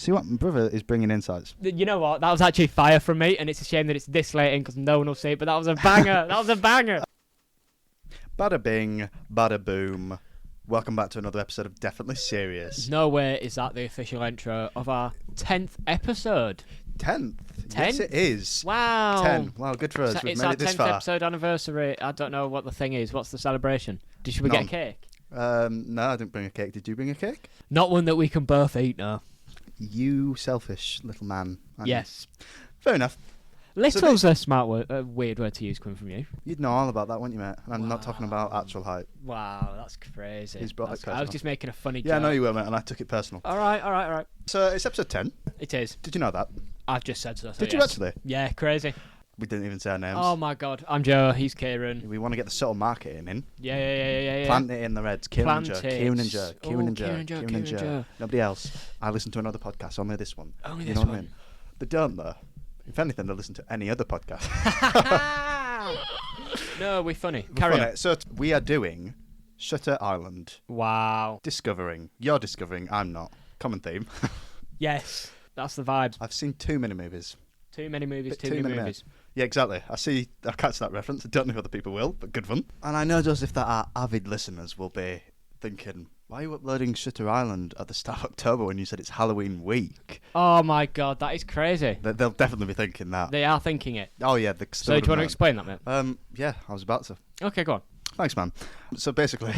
See what my brother is bringing insights. You know what? That was actually fire from me, and it's a shame that it's this late in because no one will see it, but that was a banger. That was a banger. Bada bing, bada boom. Welcome back to another episode of Definitely Serious. No way is that the official intro of our 10th episode. 10th? Yes, it is. Wow. 10. Wow, good for us. We've made it this far. It's our 10th episode anniversary. I don't know what the thing is. What's the celebration? Should we get a cake? No, I didn't bring a cake. Did you bring a cake? Not one that we can both eat, no. You selfish little man. Yes. Fair enough. Little's a smart word, a weird word to use coming from you. You'd know all about that, wouldn't you, mate? And I'm not talking about actual height. Wow, that's crazy. He's brought it personal. I was just making a funny joke. Yeah, I know you were, mate, and I took it personal. All right. So it's episode 10. It is. Did you know that? I've just said so. Did you actually? Yeah, crazy. We didn't even say our names. Oh my God, I'm Joe. He's Kieran. We want to get the subtle marketing in. Yeah. Plant it in the reds. Kieran and Joe. Kieran Kieran and Joe. Nobody else. I listen to another podcast. Only this one. Only you this know one. What I mean? They don't though. If anything, they listen to any other podcast. No, we're funny. Carry on. So we are doing Shutter Island. Wow. Discovering. You're discovering. I'm not. Common theme. Yes, that's the vibe. I've seen too many movies. Too many movies. Too many movies. Yeah, exactly. I catch that reference. I don't know if other people will, but good fun. And I know, Joseph, that our avid listeners will be thinking, why are you uploading Shutter Island at the start of October when you said it's Halloween week? Oh my God, that is crazy. They'll definitely be thinking that. They are thinking it. Oh yeah. So do you want to explain that, mate? Yeah, I was about to. Okay, go on. Thanks, man. So basically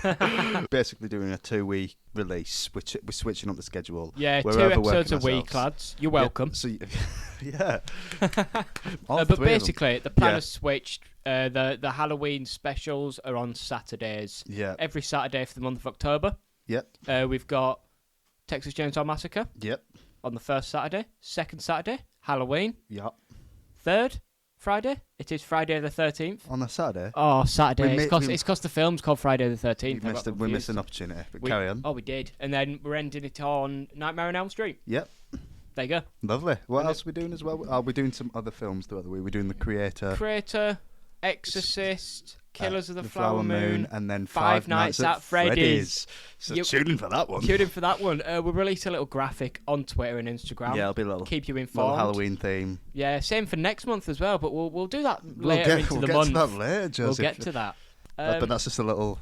doing a 2-week release. We're switching up the schedule. Yeah, we're 2 episodes a week, ourselves. lads. You're welcome. Yeah. But basically, the plan has switched. The Halloween specials are on Saturdays. Yeah. Every Saturday for the month of October. Yep. We've got Texas Chainsaw Massacre. Yep. On the first Saturday. Second Saturday, Halloween. Yep. Third Friday, it is Friday the 13th. On a Saturday? Oh, Saturday. It's because the film's called Friday the 13th. We missed an opportunity, but carry on. Oh, we did. And then we're ending it on Nightmare on Elm Street. Yep. There you go. Lovely. What else are we doing as well? Are we doing some other films throughout the week? We're doing The Creator, Exorcist, Killers of the Flower Moon, and then Five Nights at Freddy's. So tune in for that one. Tune in for that one. We'll release a little graphic on Twitter and Instagram. Yeah, it'll be a little. Keep you informed. Little Halloween theme. Yeah, same for next month as well. But we'll do that later into the month. We'll get to that later, Joseph. We'll get to that. But that's just a little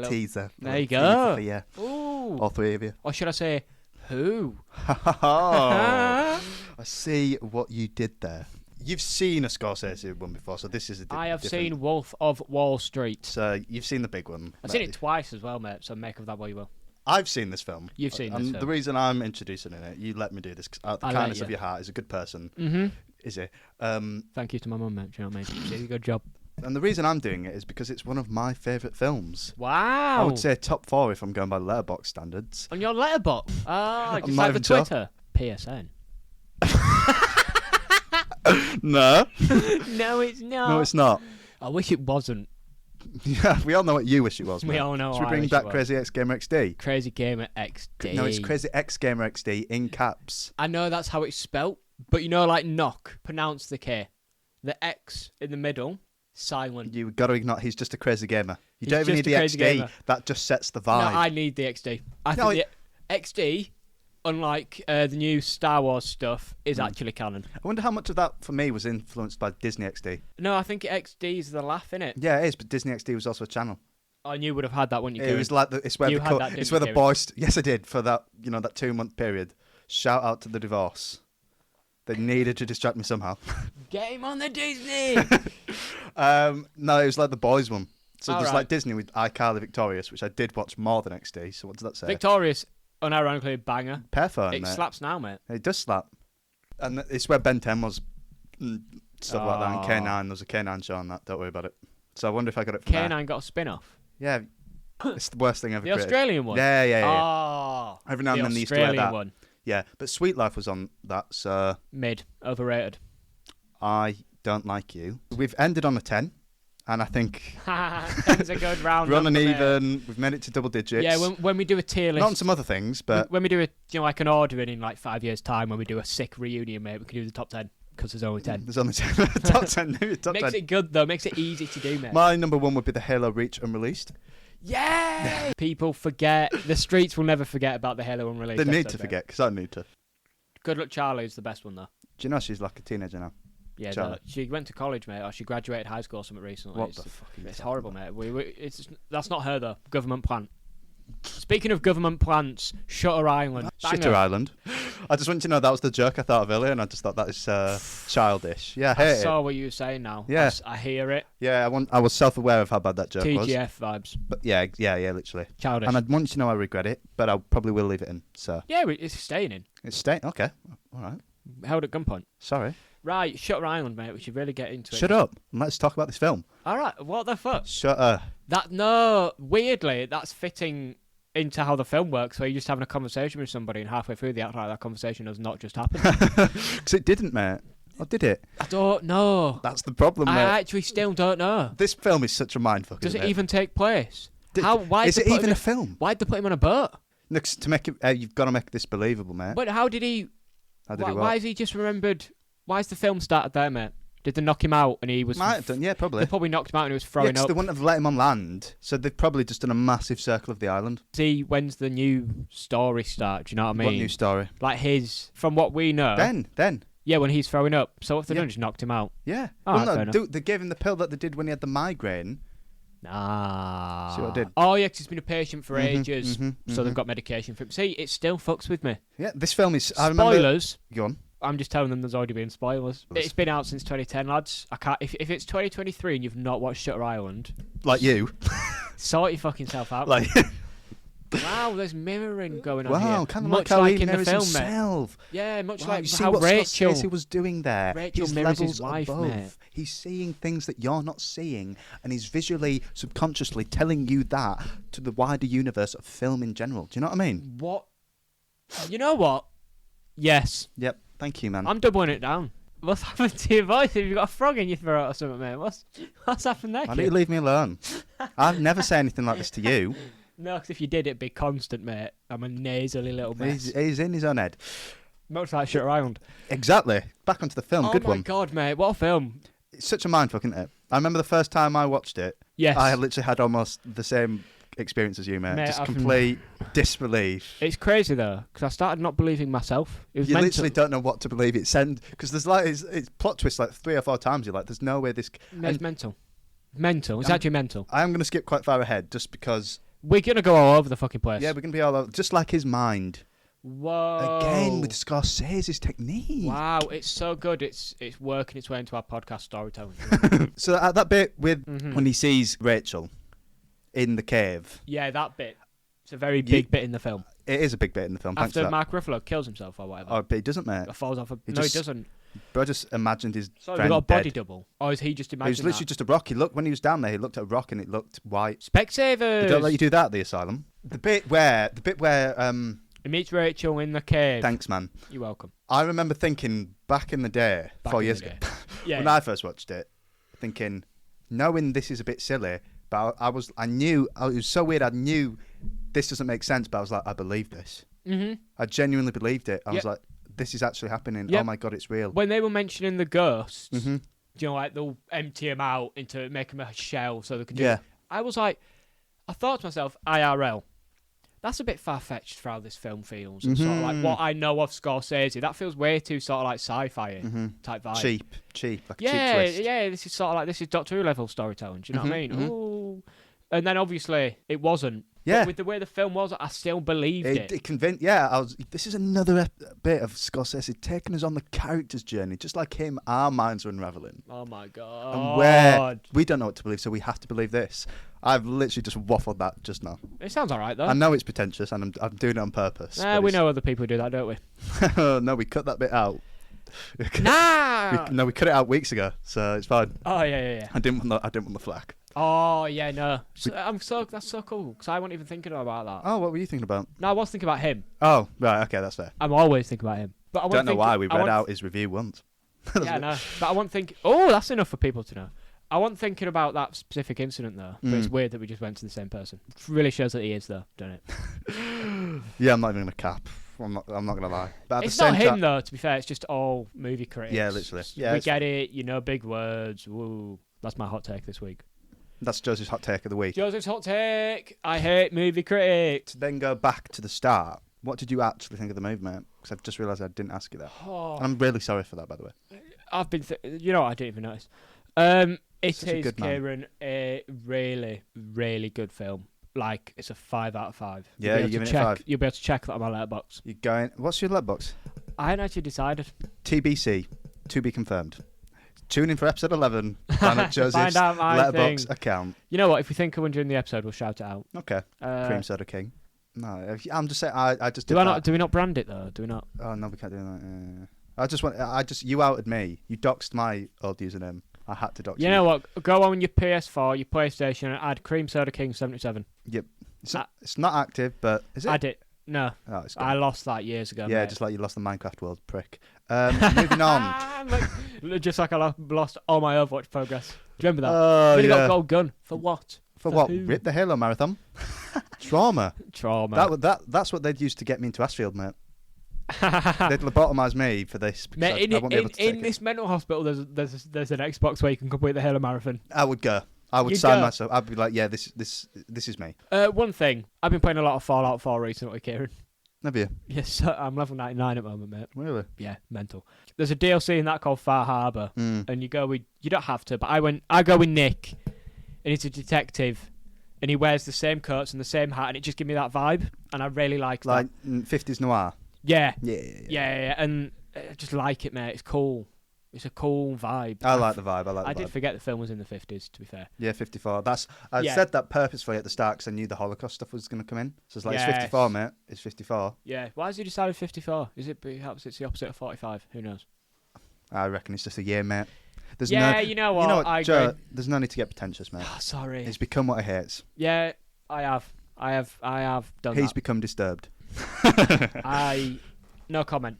teaser. There you go. For you. Ooh. All three of you. Or should I say, who? I see what you did there. You've seen a Scorsese one before, so this is a I have seen Wolf of Wall Street. So you've seen the big one. I've seen it twice as well, mate, so make of that what you will. I've seen this film. You've seen this film. And the reason I'm introducing it, you let me do this, out the kindness of your heart, is a good person. Mm-hmm. Is it? Thank you to my mum, mate. Do you know what I mean? She did a good job. And the reason I'm doing it is because it's one of my favourite films. Wow. I would say top 4 if I'm going by Letterboxd standards. On your Letterboxd? Oh, just like the Twitter. PSN. No. No, it's not. No, it's not. I wish it wasn't. Yeah, we all know what you wish it was, mate. We all know. Should we bring back Crazy X Gamer XD? Crazy Gamer XD. No, it's Crazy X Gamer XD in caps. I know that's how it's spelt, but you know, like knock, pronounce the K. The X in the middle, silent. You've got to ignore. He's just a crazy gamer. You don't even need the XD. Gamer. That just sets the vibe. No, I need the XD. I think the XD, unlike the new Star Wars stuff, is actually canon. I wonder how much of that for me was influenced by Disney XD. No, I think XD is the laugh, innit? Yeah, it is, but Disney XD was also a channel. Oh, and you would have had that, wouldn't you? It was like it's where the boys. Yes, I did for that. That 2-month period. Shout out to the divorce. They needed to distract me somehow. Get him on the Disney. No, it was like the boys one. So there's right. like Disney with iCarly Victorious, which I did watch more than XD. So what does that say? Victorious, unironically a banger. Perfect. It slaps now, mate. It does slap. And it's where Ben 10 was, stuff like that. And K9, there's a K9 show on that. Don't worry about it. So I wonder if I got it from K9 got a spin-off. Yeah. It's the worst thing ever The created. Australian one? Yeah. Oh. Every now and then they used to wear that. One. Yeah, but Sweet Life was on that, so... Mid. Overrated. I don't like you. We've ended on a 10, and I think... 10's a good round. We're on an even. We've made it to double digits. Yeah, when we do a tier list... Not on some other things, but... When we do like an ordering in like 5 years' time, when we do a sick reunion, mate, we can do the top 10, because there's only 10. There's only 10. Top 10. Makes it good, though. Makes it easy to do, mate. My number 1 would be the Halo Reach Unreleased. Yeah! People forget. The streets will never forget about the Halo unreleased They need episode, to mate. forget, because I need to. Good Luck Charlie is the best one, though. Do you know she's like a teenager now? Yeah, she went to college, mate, or she graduated high school or something recently. What the fuck? It's horrible, mate. That's not her, though. Government plant. Speaking of government plants, Shutter Island. Shutter Island. I just want you to know that was the joke I thought of earlier, and I just thought that is childish. Yeah, I saw what you were saying now. Yeah. I hear it. Yeah, I was self-aware of how bad that joke was. TGF vibes. But yeah, literally. Childish. And I want you to know I regret it, but I probably will leave it in. So yeah, it's staying in. it's staying. Okay, all right. Held at gunpoint. Sorry. Right, Shutter Island, mate. We should really get into it. Shut up and let's talk about this film. All right, what the fuck? Shutter. Weirdly, that's fitting into how the film works, where you're just having a conversation with somebody and halfway through the act like that conversation has not just happened. Because it didn't, mate. Or did it? I don't know. That's the problem, mate. I actually still don't know. This film is such a mindfuck. Does it even take place? Why is it even a film? Why'd they put him on a boat? To make it, you've got to make this believable, mate. But how did he? Why is he just remembered? Why is the film started there, mate? Did they knock him out and he was... Might have done, yeah, probably. They probably knocked him out and he was throwing up. They wouldn't have let him on land, so they've probably just done a massive circle of the island. See, when's the new story start? Do you know what I mean? What new story? Like from what we know... Then. Yeah, when he's throwing up. So what have they done? Just knocked him out? Yeah. Oh, well, no, they gave him the pill that they did when he had the migraine. Ah. See what I did? Oh, yeah, because he's been a patient for ages, so they've got medication for him. See, it still fucks with me. Yeah, this film is... Spoilers. Go on. I'm just telling them there's already been spoilers. It's been out since 2010, lads. I can't. If it's 2023 and you've not watched Shutter Island, like you, sort your fucking self out. Like, wow, there's mirroring going on here. Wow, kind of much like how he in the mirrors film, himself. mate. Yeah, much Wow, like you see how what Rachel Scorsese was doing there. Rachel His mirrors levels his wife, above. mate. He's seeing things that you're not seeing, and he's visually, subconsciously telling you that to the wider universe of film in general. Do you know what I mean? What? You know what? Yes. Yep. Thank you, man. I'm doubling it down. What's happened to your voice? Have you got a frog in your throat or something, mate? What's happened there? Why don't you leave me alone? I'd never say anything like this to you. No, because if you did, it'd be constant, mate. I'm a nasally little mess. He's in his own head. Much like Shutter Island. Exactly. Back onto the film. Good one. Oh my god, mate. What a film. It's such a mindfuck, isn't it? I remember the first time I watched it. Yes. I literally had almost the same experience as you, mate. Mate, Just complete disbelief. It's crazy though, because I started not believing myself. It was You mental. literally don't know what to believe. Because there's like it's plot twists like 3 or 4 times. You're like, there's no way this. It's mental. Mental. It's actually mental. I am going to skip quite far ahead just because. We're gonna go all over the fucking place. Yeah, we're going to be all over, just like his mind. Whoa. Again with Scorsese's technique. Wow, it's so good. It's working its way into our podcast storytelling. So at that bit with when he sees Rachel in the cave. Yeah, that bit. It's a very big bit in the film. It is a big bit in the film. Thanks for After that. Mark Ruffalo kills himself or whatever. Oh, but he doesn't, mate. Or falls off a... He No, he doesn't. Bro just imagined his So friend he got a body dead. double? Or is he just It imagining was literally just a rock. When he was down there, he looked at a rock and it looked white. Specsavers! They don't let you do that at the asylum. The bit where He meets Rachel in the cave. thanks, man. You're welcome. I remember thinking back in the day, Back 4 in years the ago, day. Yeah. when I first watched it, thinking, knowing this is a bit silly, but I knew, it was so weird, I knew this doesn't make sense, but I was like, I believe this. Mm-hmm. I genuinely believed it. I Yep. was like, this is actually happening. Yep. Oh my God, it's real. When they were mentioning the ghosts, Mm-hmm. you know, like they'll empty him out into make him a shell so they can do Yeah. it. I was like, I thought to myself, IRL. That's a bit far-fetched for how this film feels. And sort of like what I know of Scorsese. That feels way too sort of like sci-fi type vibe. Cheap, like a cheap Yeah, twist. yeah. This is sort of like this is Doctor Who level storytelling. Do you know what I mean? Ooh. And then obviously it wasn't. Yeah. But with the way the film was, I still believed it. It convinced. Yeah, this is another bit of Scorsese taking us on the character's journey, just like him. Our minds are unraveling, Oh my god. and where we don't know what to believe, so we have to believe this. I've literally just waffled that just now. It sounds alright though. I know it's pretentious, and I'm doing it on purpose. We know other people do that, don't we? No, we cut that bit out. Nah. We cut it out weeks ago, so it's fine. Oh yeah. I didn't want the flack. Oh yeah, no. That's so cool because I wasn't even thinking about that. Oh, what were you thinking about? No, I was thinking about him. Oh, right, okay, that's fair. I'm always thinking about him. But I Don't know why we read out his review once. Yeah, no. But I wasn't thinking. Oh, that's enough for people to know. I wasn't thinking about that specific incident though. But it's weird that we just went to the same person. It really shows that he is though, doesn't it? Yeah, I'm not even gonna cap. I'm not gonna lie. But at It's the same not him time, though. To be fair, it's just all movie critics. Yeah, literally. Yeah, we it's get it. You know, big words. Woo. That's my hot take this week. That's Joseph's hot take of the week. Joseph's hot take. I hate movie critics. To then go back to the start, what did you actually think of the movie, mate? Because I've just realised I didn't ask you that. Oh, And I'm really sorry for that, by the way. I've been... you know what? I didn't even notice. It Such a is, good man. Kieran, a really, really good film. Like, it's a 5 out of 5. Yeah, you're giving it 5. You'll be able to check that on my letterbox. You're going... What's your letterbox? I hadn't actually decided. TBC. To be confirmed. Tune in for episode 11. Find out Joseph's Find out my letterbox thing. account. You know what? If we think of one during the episode, we'll shout it out. Okay. Cream Soda King. No, I'm just saying. I just did Do that. we not brand it though? Do we not? Oh no, we can't do that. You outed me. You doxed my old username. I had to dox you. You know what? Go on your PS4, your PlayStation, and add Cream Soda King 77. Yep. It's not active, but is it? Add it. No, Oh, it's I gone. lost that years ago. Yeah, mate. just like you lost the Minecraft world, prick. Moving on. Just like I lost all my Overwatch progress. Do you remember that? Oh Really yeah. got gold gun for what? For what? who? Rip the Halo marathon. Trauma. Trauma. That's what they'd used to get me into Ashfield, mate. They'd lobotomise me for this. Because Mate, I won't be able to take in it. this mental hospital, there's an Xbox where you can complete the Halo marathon. I would go. I would You'd sign go. myself. I'd be like, yeah, this is me. One thing, I've been playing a lot of Fallout 4 recently, Kieran. Have you? Yes, I'm level 99 at the moment, mate. Really? Yeah, mental. There's a DLC in that called Far Harbour, Mm. and you don't have to, but I go with Nick, and he's a detective, and he wears the same coats and the same hat, and it just gives me that vibe, and I really like Like that. 50s noir. Yeah, Yeah. and I just like it, mate. It's cool. It's a cool vibe. I like the vibe. I did forget the film was in the 50s, to be fair. Yeah, 54. I Yeah. said that purposefully at the start because I knew the Holocaust stuff was going to come in. So it's like, Yes. it's 54, mate. It's 54. Yeah. Why has he decided 54? Is it perhaps it's the opposite of 45? Who knows? I reckon it's just a year, mate. There's Yeah, no, you know what? I Joe, agree. there's no need to get pretentious, mate. Oh, sorry. He's become what he hates. Yeah, I have done He's that. become disturbed. No comment.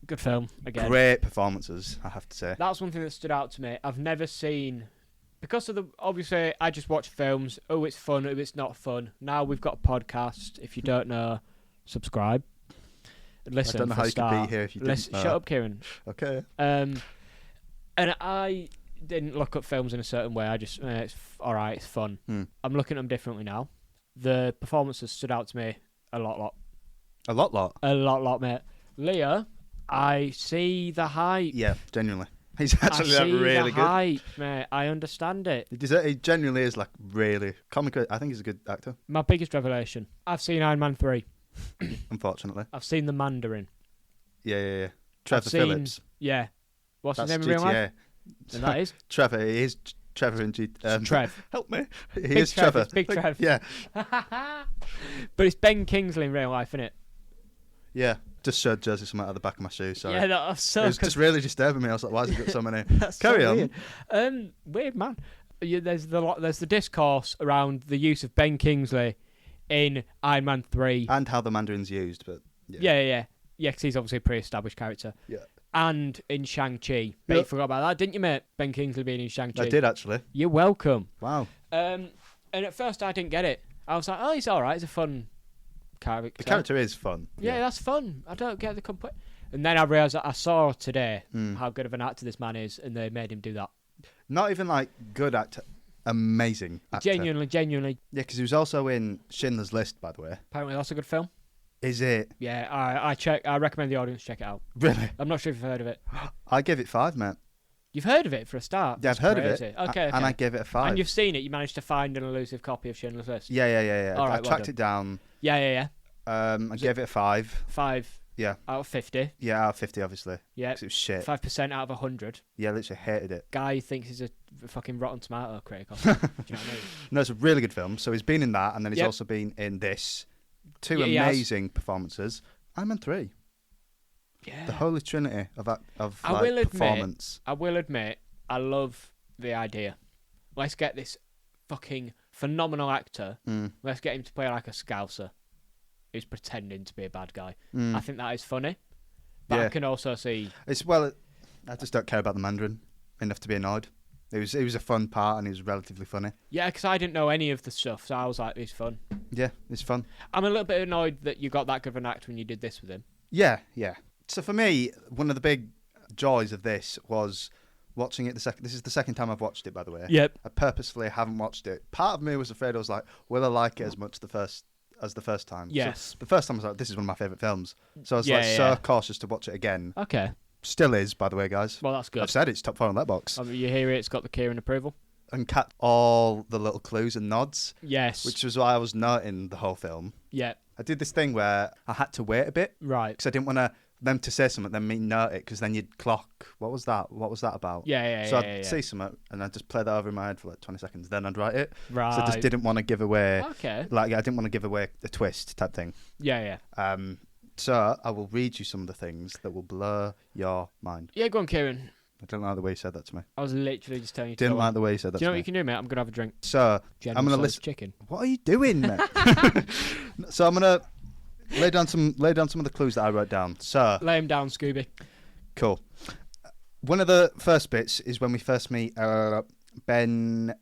Good film again. Great performances, I have to say. That's one thing that stood out to me. I've never seen, because of obviously I just watch films. Oh, it's fun. Oh, it's not fun. Now we've got a podcast. If you don't know, subscribe. Listen. I don't know for how you start. could be here if you didn't know. Shut up, Kieran. Okay. And I didn't look at films in a certain way. I just all right. It's fun. I'm looking at them differently now. The performances stood out to me a lot. A lot. A lot, mate. Leah, I see the hype. Yeah, genuinely. He's actually I see really the good. hype, mate. I understand it. He genuinely is like really comic. I think he's a good actor. My biggest revelation. I've seen Iron Man 3. Unfortunately. I've seen The Mandarin. Yeah. Trevor I've seen, Phillips. Yeah. What's That's his name in real life? GTA. And that is? Trevor. He is Trevor in Trev. Help me. He Big is Trev, Trevor. it's Big Trev. Yeah. But it's Ben Kingsley in real life, isn't it? Yeah. Just showed Jersey something out of the back of my shoe. Sorry. Yeah, that was so it was just really disturbing me. I was like, why has he got so many? That's Carry so on. Weird. Weird man. There's the discourse around the use of Ben Kingsley in Iron Man 3. And how the Mandarin's used, but Yeah, because he's obviously a pre-established character. Yeah. And in Shang-Chi. Bet you forgot about that, didn't you, mate? Ben Kingsley being in Shang-Chi. I did actually. You're welcome. Wow. And at first I didn't get it. I was like, oh, he's all right. He's a fun character. The character is fun. Yeah, that's fun. I don't get the complaint. And then I realised that I saw today Hmm. how good of an actor this man is, and they made him do that. Not even like good actor. Amazing actor. Genuinely. Yeah, because he was also in Schindler's List, by the way. Apparently that's a good film. Is it? Yeah, I recommend the audience check it out. Really? I'm not sure if you've heard of it. I give it 5, mate. You've heard of it for a start. Yeah, I've That's heard crazy. of it. Okay. And I gave it a 5. And you've seen it. You managed to find an elusive copy of Schindler's List. Yeah. All I right, well tracked done. it down. Yeah. I gave it a 5. 5 Yeah. out of 50. Yeah, out of 50, obviously. Yeah. 'Cause it was shit. 5% out of 100. Yeah, I literally hated it. Guy thinks he's a fucking Rotten Tomato critic or something. Do you know what I mean? No, it's a really good film. So he's been in that, and then he's Yep. also been in this. 2 Yeah, he has. amazing performances. Iron Man 3. Yeah. The holy trinity of I will admit- performance. I will admit, I love the idea. Let's get this fucking phenomenal actor. Let's get him to play like a Scouser who's pretending to be a bad guy. I think that is funny. But I Yeah. can also see... I just don't care about the Mandarin enough to be annoyed. It was a fun part, and he was relatively funny. Yeah, because I didn't know any of the stuff, so I was like, it's fun. Yeah, it's fun. I'm a little bit annoyed that you got that good of an actor when you did this with him. Yeah. So for me, one of the big joys of this was watching it this is the second time I've watched it, by the way. Yep. I purposefully haven't watched it. Part of me was afraid. I was like, will I like it as much as the first time? Yes. So the first time I was like, this is one of my favourite films. So I was Yeah. so cautious to watch it again. Okay. Still is, by the way, guys. Well, that's good. I've said it's top 4 on that box. You hear it? It's got the Kieran approval. And cat all the little clues and nods, Yes. which was why I was noting the whole film. Yeah. I did this thing where I had to wait a bit Right. because I didn't want them to say something, then me note it, because then you'd clock. What was that? What was that about? Yeah. So I'd see something and I'd just play that over in my head for like 20 seconds, then I'd write it. Right. So I just didn't want to give away. Okay. Like I didn't want to give away the twist type thing. Yeah. So I will read you some of the things that will blur your mind. Yeah, go on, Kieran. I don't like the way you said that to me. I was literally just telling you. Didn't like the way you said that. Do you know to what me. you can do, mate? I'm gonna have a drink. So General I'm gonna Tso's listen. Chicken. What are you doing, mate? So I'm gonna lay down some of the clues that I wrote down. So Lay him down, Scooby. cool. One of the first bits is when we first meet Ben.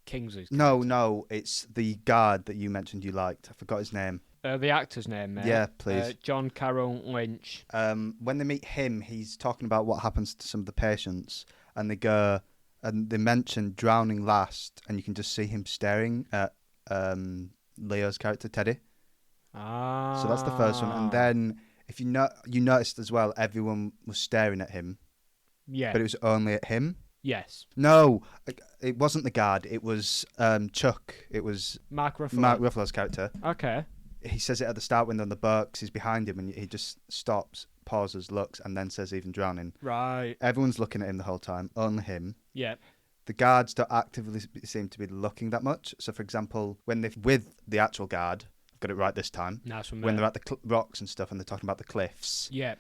Kingsley's. No, it's the guard that you mentioned you liked. I forgot his name. The actor's name, mate. Yeah, please. John Carroll Lynch. When they meet him, he's talking about what happens to some of the patients, and they mention drowning last, and you can just see him staring at Leo's character Teddy. Ah. So that's the first one, and then if you noticed as well, everyone was staring at him, Yeah. but it was only at him. Yes. No, it wasn't the guard. It was Chuck. It was Mark Ruffalo. Mark Ruffalo's character. Okay. He says it at the start when they're on the box. He's behind him, and he just stops, pauses, looks, and then says, "Even drowning." Right. Everyone's looking at him the whole time, only him. Yeah. The guards don't actively seem to be looking that much. So, for example, when they're with the actual guard, I've got it right this time. Nice one, When mate. they're at the rocks and stuff, and they're talking about the cliffs. Yeah.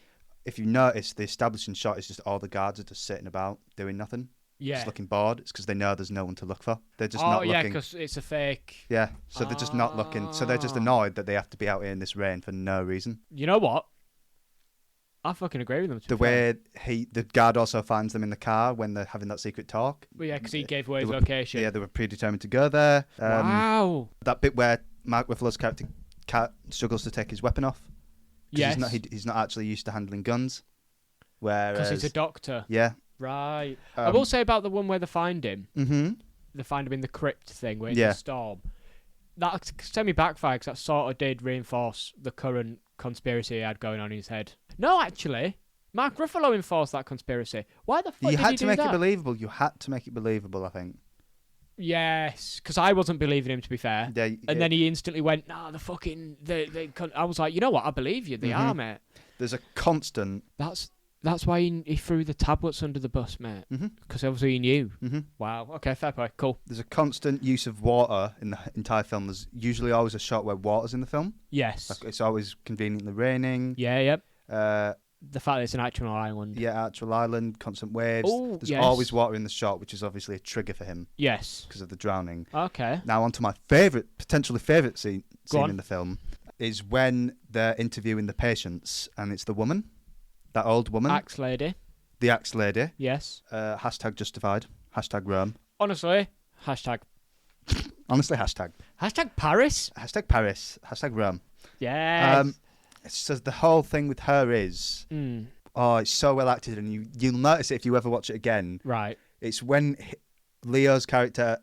If you notice, the establishing shot is just all the guards are just sitting about doing nothing. Yeah. Just looking bored. It's because they know there's no one to look for. They're just Oh not yeah, looking. because it's a fake. Yeah, so they're just not looking. So they're just annoyed that they have to be out here in this rain for no reason. You know what? I fucking agree with them. The way the guard also finds them in the car when they're having that secret talk. Well, yeah, because he gave away his They were- location. Yeah, they were predetermined to go there. Wow. That bit where Mark Ruffalo's character struggles to take his weapon off. 'Cause Yes. He's not actually used to handling guns. Whereas, Because he's a doctor. yeah. Right. I will say about the one where they find him. Mm-hmm. They find him in the crypt thing where it's Yeah. a storm. That semi-backfired because that sort of did reinforce the current conspiracy he had going on in his head. No, actually, Mark Ruffalo enforced that conspiracy. Why the fuck You did had he to do make that? it believable. You had to make it believable, I think. Yes, because I wasn't believing him, to be fair. Yeah, And then he instantly went, "No, I was like, you know what? I believe you. They Mhm. are, mate. There's a constant. That's why he threw the tablets under the bus, mate. Mhm. Because obviously he knew. Mhm. Wow. Okay, fair play. Cool. There's a constant use of water in the entire film. There's usually always a shot where water's in the film. Yes. Like, it's always conveniently raining. Yeah. Yep. Uh, The fact that it's an actual island. yeah, actual island, constant waves. Oh, There's yes. always water in the shot, which is obviously a trigger for him Yes. because of the drowning. Okay. Now, on to my potentially favourite scene Go on. in the film is when they're interviewing the patients, and it's the woman, that old woman, Axe lady. the axe lady. Yes. Hashtag justified. Hashtag Rome. Honestly. Hashtag. Honestly, hashtag. Hashtag Paris. Hashtag Paris. Hashtag Rome. Yes. So the whole thing with her is, it's so well acted, and you'll notice it if you ever watch it again. Right. It's when Leo's character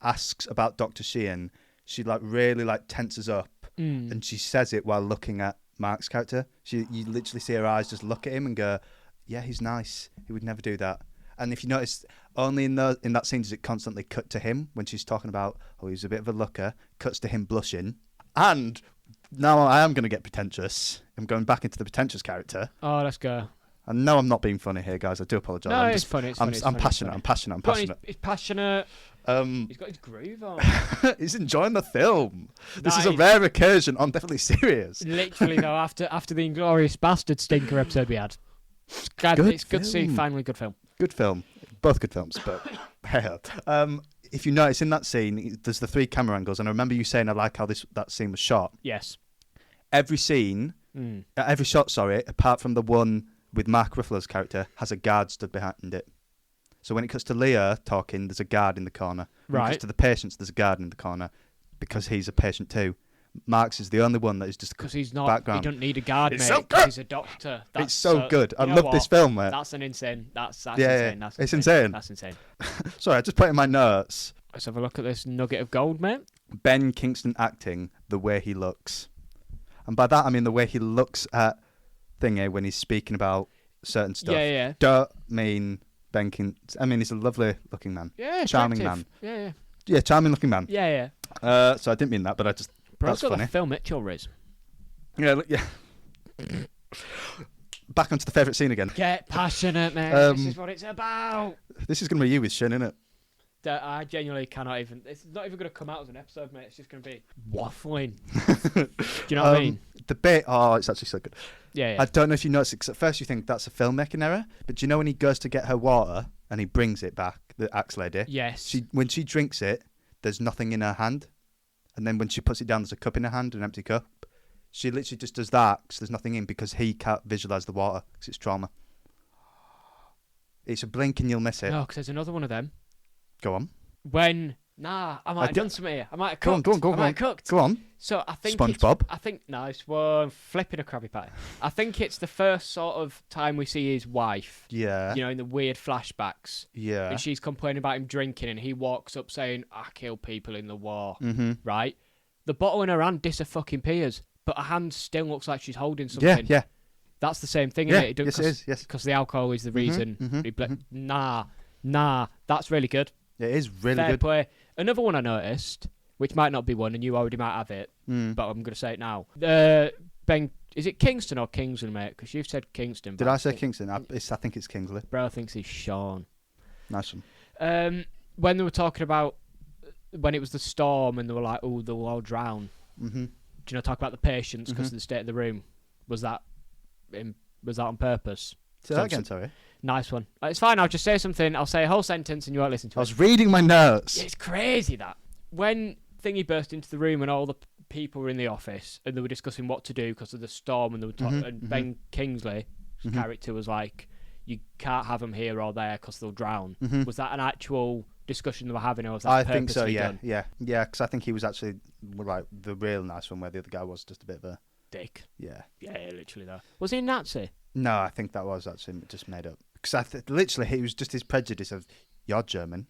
asks about Dr. Sheehan, she really tenses up, and she says it while looking at Mark's character. You literally see her eyes just look at him and go, "Yeah, he's nice. He would never do that." And if you notice, only in that scene does it constantly cut to him when she's talking about, he's a bit of a looker. Cuts to him blushing, and now I am going to get pretentious. I'm going back into the pretentious character. Oh, let's go. And no, I'm not being funny here, guys. I do apologise. No, I'm it's funny. It's funny. I'm passionate. I'm passionate. He's passionate. He's got his groove on. He's enjoying the film. This is a Nice. rare occasion. I'm definitely serious. Literally though, after the Inglorious Basterds stinker episode we had, it's good to see film. finally good film. Good film. Both good films, but hey. If you notice in that scene, there's the 3 camera angles, and I remember you saying I like how that scene was shot. Yes. Every scene, every shot, apart from the one with Mark Ruffalo's character, has a guard stood behind it. So when it cuts to Leo talking, there's a guard in the corner. When it Right. cuts to the patients, there's a guard in the corner because he's a patient too. Marx is the only one that is just Because he's not. background. He doesn't need a guard, It's mate. so 'Cause good. he's a doctor. It's so good. I you know love what? this film, mate. That's an insane. That's Yeah, insane. That's it's insane. That's insane. Sorry, I just put in my notes. Let's have a look at this nugget of gold, mate. Ben Kingston acting the way he looks. And by that, I mean the way he looks at Thingy when he's speaking about certain stuff. Yeah. Don't mean Ben Kingston. I mean, he's a lovely looking man. Yeah, Charming attractive. man. Yeah, charming looking man. Yeah. So I didn't mean that, but I just... Bro's that's got funny. the Phil Mitchell riz. Yeah. Back onto the favourite scene again. Get passionate, mate. This is what it's about. This is going to be you with Shin, isn't it? I genuinely cannot even. It's not even going to come out as an episode, mate. It's just going to be waffling. Do you know what I mean? The bit, it's actually so good. Yeah. I don't know if you noticed, 'cause at first you think that's a filmmaking error, but do you know when he goes to get her water and he brings it back, the axe lady? Yes. When she drinks it, there's nothing in her hand. And then when she puts it down, there's a cup in her hand, an empty cup. She literally just does that because there's nothing in, because he can't visualise the water because it's trauma. It's a blink and you'll miss it. No, because there's another one of them. Go on. I might have done something here. I might have cooked. Go on. Cooked. Go on. So I think SpongeBob. Nice one. Flipping a Krabby Patty. I think it's the first sort of time we see his wife. Yeah. You know, in the weird flashbacks. Yeah. And she's complaining about him drinking, and he walks up saying, "I kill people in the war." Mm-hmm. Right? The bottle in her hand disappears, but her hand still looks like she's holding something. Yeah. That's the same thing, Yeah, isn't it? yes, it is. Yes. Because the alcohol is the reason. Nah. That's really good. It is really Fair good. play. Another one I noticed, which might not be one, and you already might have it, but I'm going to say it now. Ben, is it Kingston or Kingsley, mate? Because you've said Kingston. Did I say Kingston? I think it's Kingsley. Bro thinks he's Sean. Nice one. When they were talking about when it was the storm and they were like, "Oh, they'll all drown." Mm-hmm. Do you know, talk about the patience because of the state of the room? Was that on purpose? Say that again, sorry. Nice one. It's fine. I'll just say something. I'll say a whole sentence and you won't listen to it. I was reading my notes. Yeah, it's crazy that when Thingy burst into the room and all the people were in the office and they were discussing what to do because of the storm and they were talking, and Ben Kingsley's character was like, "You can't have them here or there because they'll drown." Was that an actual discussion they were having, or was that I think so. purposely Yeah, done? yeah. Because I think he was actually the real nice one, where the other guy was just a bit of a Dick. Yeah, literally though. Was he a Nazi? No, I think that was actually just made up. Because literally, it was just his prejudice of, "You're German,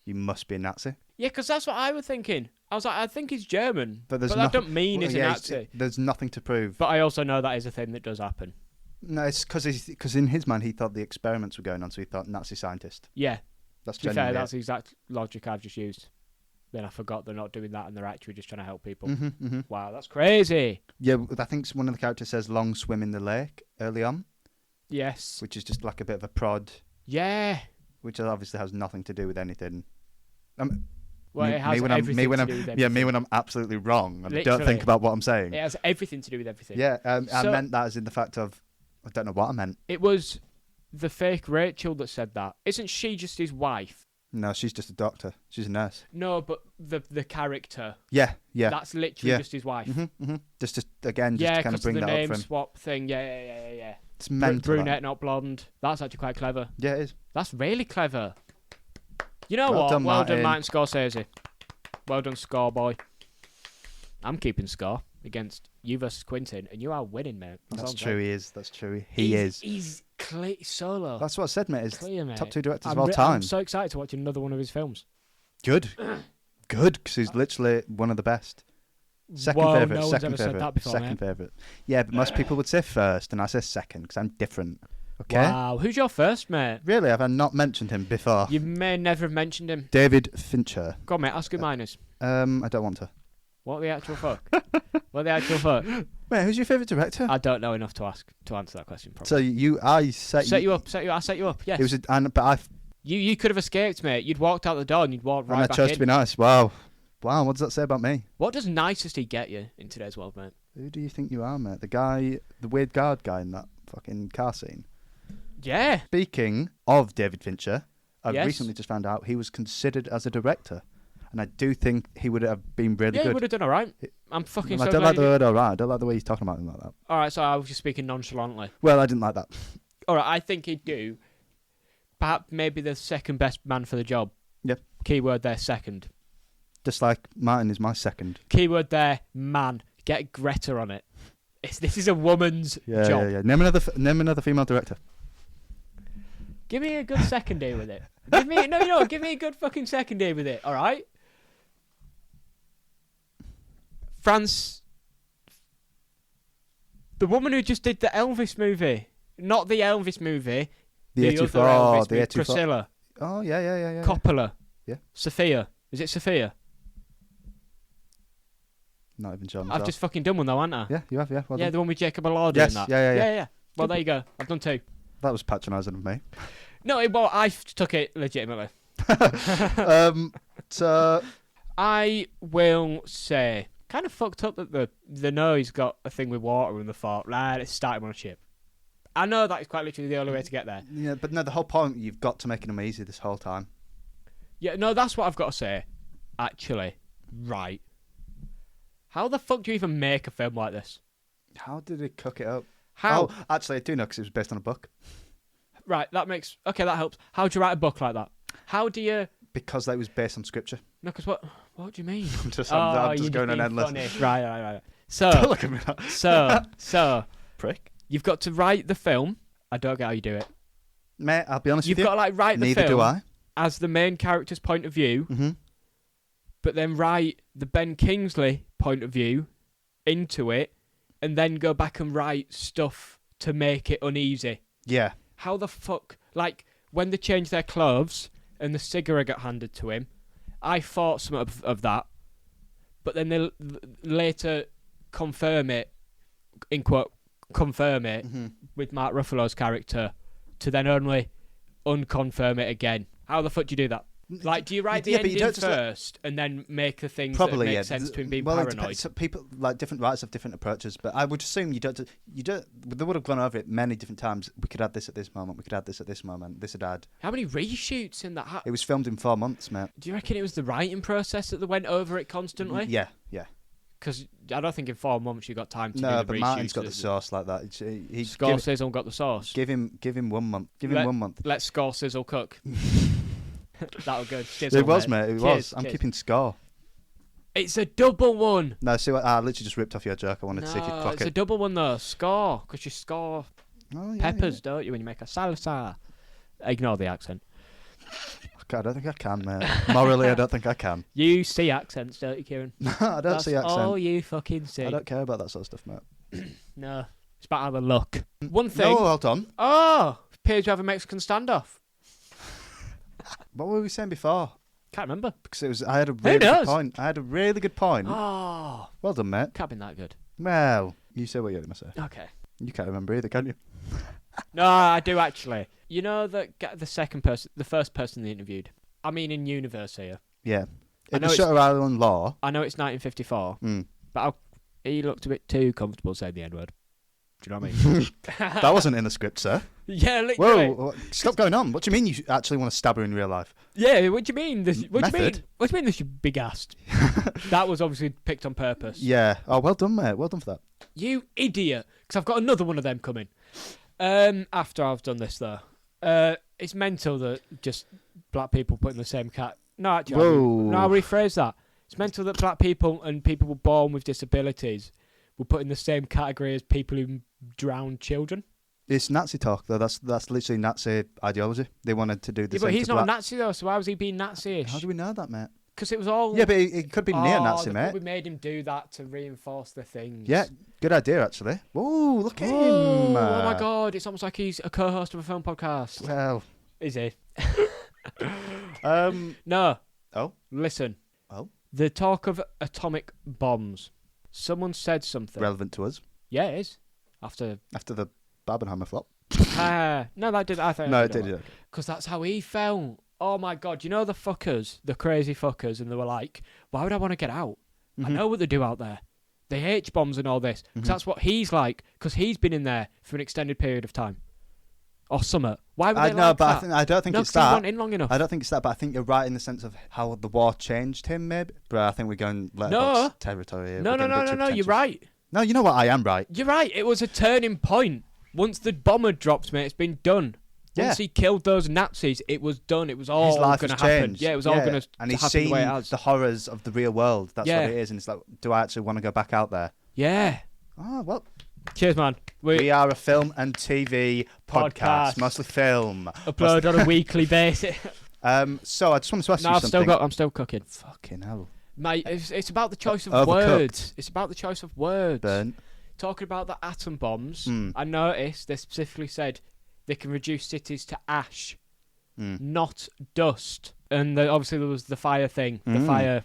you must be a Nazi." Yeah, because that's what I was thinking. I was like, I think he's German, but that don't mean he's a Nazi. There's nothing to prove. But I also know that is a thing that does happen. No, it's because in his mind he thought the experiments were going on, so he thought Nazi scientist. Yeah. That's to be fair, genuinely that's the exact logic I've just used. Then I forgot they're not doing that and they're actually just trying to help people. Wow, that's crazy. Yeah, I think one of the characters says "long swim in the lake" early on. Yes. Which is just like a bit of a prod. Yeah. Which obviously has nothing to do with anything. Well, it has everything to do with everything. Yeah, me when I'm absolutely wrong and Literally. don't think about what I'm saying. It has everything to do with everything. Yeah, I meant that as in the fact of, I don't know what I meant. It was the fake Rachel that said that. Isn't she just his wife? No, she's just a doctor. She's a nurse. No, but the character. Yeah. That's literally just his wife. Just to kind of bring that up for him. Yeah, because the name swap thing. Yeah. It's mental. Brunette, not blonde. That's actually quite clever. Yeah, it is. That's really clever. You know Well what? done, Well done, Martin. Martin Scorsese. Well done, score boy. I'm keeping score against you versus Quentin, and you are winning, mate. That's true. He is. That's true. He is. He's solo. That's what I said, mate. He's clear, mate. top 2 directors of all time. I'm so excited to watch another one of his films. Good, because he's literally one of the best. Second Whoa, favourite. no one's second ever said favourite. that before, second mate. favourite. Yeah, but most people would say first, and I say second because I'm different. Okay. Wow. Who's your first, mate? Really, have I not mentioned him before? You may never have mentioned him. David Fincher. Go on, mate. Ask who mine is. I don't want to. What the actual fuck? What the actual fuck? Wait, who's your favourite director? I don't know enough to answer that question properly. So I set you up. I set you up. Yes. It was, but You could have escaped, mate. You'd walked out the door and you'd walked right and I back chose in. to be nice. Wow, what does that say about me? What does nicety get you in today's world, mate? Who do you think you are, mate? The weird guard guy in that fucking car scene. Yeah. Speaking of David Fincher, I've Yes. recently just found out he was considered as a director, and I do think he would have been really Yeah, good. he would have done all right. I'm fucking so I don't glad like the you did. word alright. I don't like the way he's talking about him like that. All right, so I was just speaking nonchalantly. Well, I didn't like that. All right, I think he'd do. Perhaps maybe the second best man for the job. Yep. Keyword there, second. Just like Martin is my second. Keyword there, man. Get Greta on it. This is a woman's job. Yeah. Name another female director. Give me a good second day with it. Give me a good fucking second day with it. All right. France. The woman who just did the Elvis movie, not the Elvis movie. The other Elvis movie. Priscilla. Oh yeah. Coppola. Yeah. Sophia. Is it Sophia? Not even sure. I've just fucking done one though, haven't I? Yeah, you have. Yeah. Well yeah, done. the one with Jacob Elordi Yes. and that. Yeah. Well, there you go. I've done 2. That was patronising of me. No, I took it legitimately. So I will say, kind of fucked up that the nose got a thing with water in the fort. Right, let's start him on a ship. I know that is quite literally the only way to get there. Yeah, but no, the whole point, you've got to make him easy this whole time. Yeah, no, that's what I've got to say. Actually, right. How the fuck do you even make a film like this? How did he cook it up? How? Oh, actually, I do know because it was based on a book. Right, that helps. How do you write a book like that? How do you... Because that was based on scripture. No, because what do you mean? I'm just going on endless. Funny. Right. So, Don't look at me like that. so, Prick. You've got to write the film. I don't get how you do it. Mate, I'll be honest with you. You've got to write the Neither film do I. as the main character's point of view, but then write the Ben Kingsley point of view into it, and then go back and write stuff to make it uneasy. Yeah. How the fuck... Like, when they changed their clothes and the cigarette got handed to him, I thought some of that, but then they later confirm it, in quote, with Mark Ruffalo's character, to then only unconfirm it again. How the fuck do you do that? Like, do you write the ending first and then make the things that make sense to him being paranoid? So people, like, different writers have different approaches, but I would assume you don't. They would have gone over it many different times. We could add this at this moment. We could add this at this moment. This would add. How many reshoots in that? It was filmed in 4 months, mate. Do you reckon it was the writing process that they went over it constantly? Yeah. Because I don't think in 4 months you got time to do the No, but reshoots. Martin's got the sauce like that. Scorsese got the sauce. Give him 1 month. Give him 1 month. Let Scorsese cook. That'll go. It was, mate. It was. I'm keeping score. It's a double one. No, see what? I literally just ripped off your joke. I wanted to see if you'd clock it. It's a double one though. Score, because you score peppers, don't you, when you make a salsa? Ignore the accent. I don't think I can, mate. Morally, I don't think I can. You see accents, don't you, Kieran? No, I don't see accents. Oh, you fucking see. I don't care about that sort of stuff, mate. No, it's about how they look. One thing. No, hold on. Oh, appears to have a Mexican standoff. What were we saying before? Can't remember. Because I had a really good point. I had a really good point. Oh. Well done, mate. Can't been that good. Well, you say what you're going to say. Okay. You can't remember either, can you? No, I do actually. You know the first person they interviewed? I mean in universe here. Yeah. In the Shutter Island law. I know it's 1954, but he looked a bit too comfortable saying the N-word. Do you know what I mean? That wasn't in the script, sir. Yeah, literally. Whoa, stop going on. What do you mean you actually want to stab her in real life? Yeah, what do you mean? What do you mean this you big-assed? That was obviously picked on purpose. Yeah. Oh, well done, mate. Well done for that. You idiot. Because I've got another one of them coming. After I've done this, though. It's mental that just black people put in the same cat. No, actually, I'll rephrase that. It's mental that black people and people were born with disabilities were put in the same category as people who drown children. It's Nazi talk, though. That's literally Nazi ideology. They wanted to do the same. But he's not a Nazi, though, so why was he being Nazi-ish? How do we know that, mate? Because it was all... Yeah, but it could be neo-Nazi, mate. We made him do that to reinforce the things. Yeah, good idea, actually. Whoa, look at him. Oh, my God. It's almost like he's a co-host of a film podcast. Well... Is he? No. Oh? Listen. Oh? The talk of atomic bombs. Someone said something. Relevant to us. Yeah, it is. After the Barbenheimer flop. No, that did. I think. No, it did. Because that's how he felt. Oh my God! You know the fuckers, the crazy fuckers, and they were like, "Why would I want to get out? I know what they do out there. They H bombs and all this. Because that's what he's like. Because he's been in there for an extended period of time, or summer. Why would they like that? I don't think it's that. that. He wasn't in long enough. I don't think it's that, but I think you're right in the sense of how the war changed him, maybe. But I think we're going letterbox territory here. No. You're right. No, you know what? I am right. You're right. It was a turning point. Once the bomb had dropped, mate, it's been done. Once he killed those Nazis, it was done. It was all his life going to has happen. changed. Yeah, it was all going to and he's happen seen the way it has. the horrors of the real world. That's Yeah. what it is. And it's like, do I actually want to go back out there? Yeah. Oh, well. Cheers, man. We are a film and TV podcast. Mostly film. Upload on a weekly basis. So I just wanted to ask you something. I'm still cooking. Fucking hell. Mate, it's about the choice of Overcooked. words. It's about the choice of words. Burnt. Talking about the atom bombs, I noticed they specifically said they can reduce cities to ash, not dust. And obviously there was the fire thing. I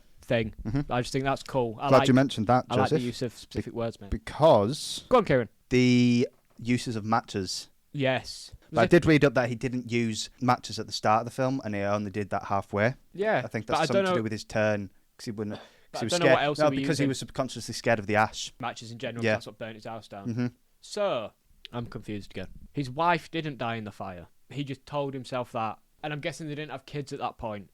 just think that's cool. Glad you mentioned that, Joseph. I like the use of specific words, mate. Because Go on, Kieran. the uses of matches. Yes. I did read up that he didn't use matches at the start of the film, and he only did that halfway. Yeah. I think that's something to do with his turn, because he wouldn't. But He was I don't scared. know what else No, he because using. he was subconsciously scared of the ash. Matches in general, Yeah. that's what burnt his house down. Mm-hmm. So, I'm confused again. His wife didn't die in the fire. He just told himself that. And I'm guessing they didn't have kids at that point.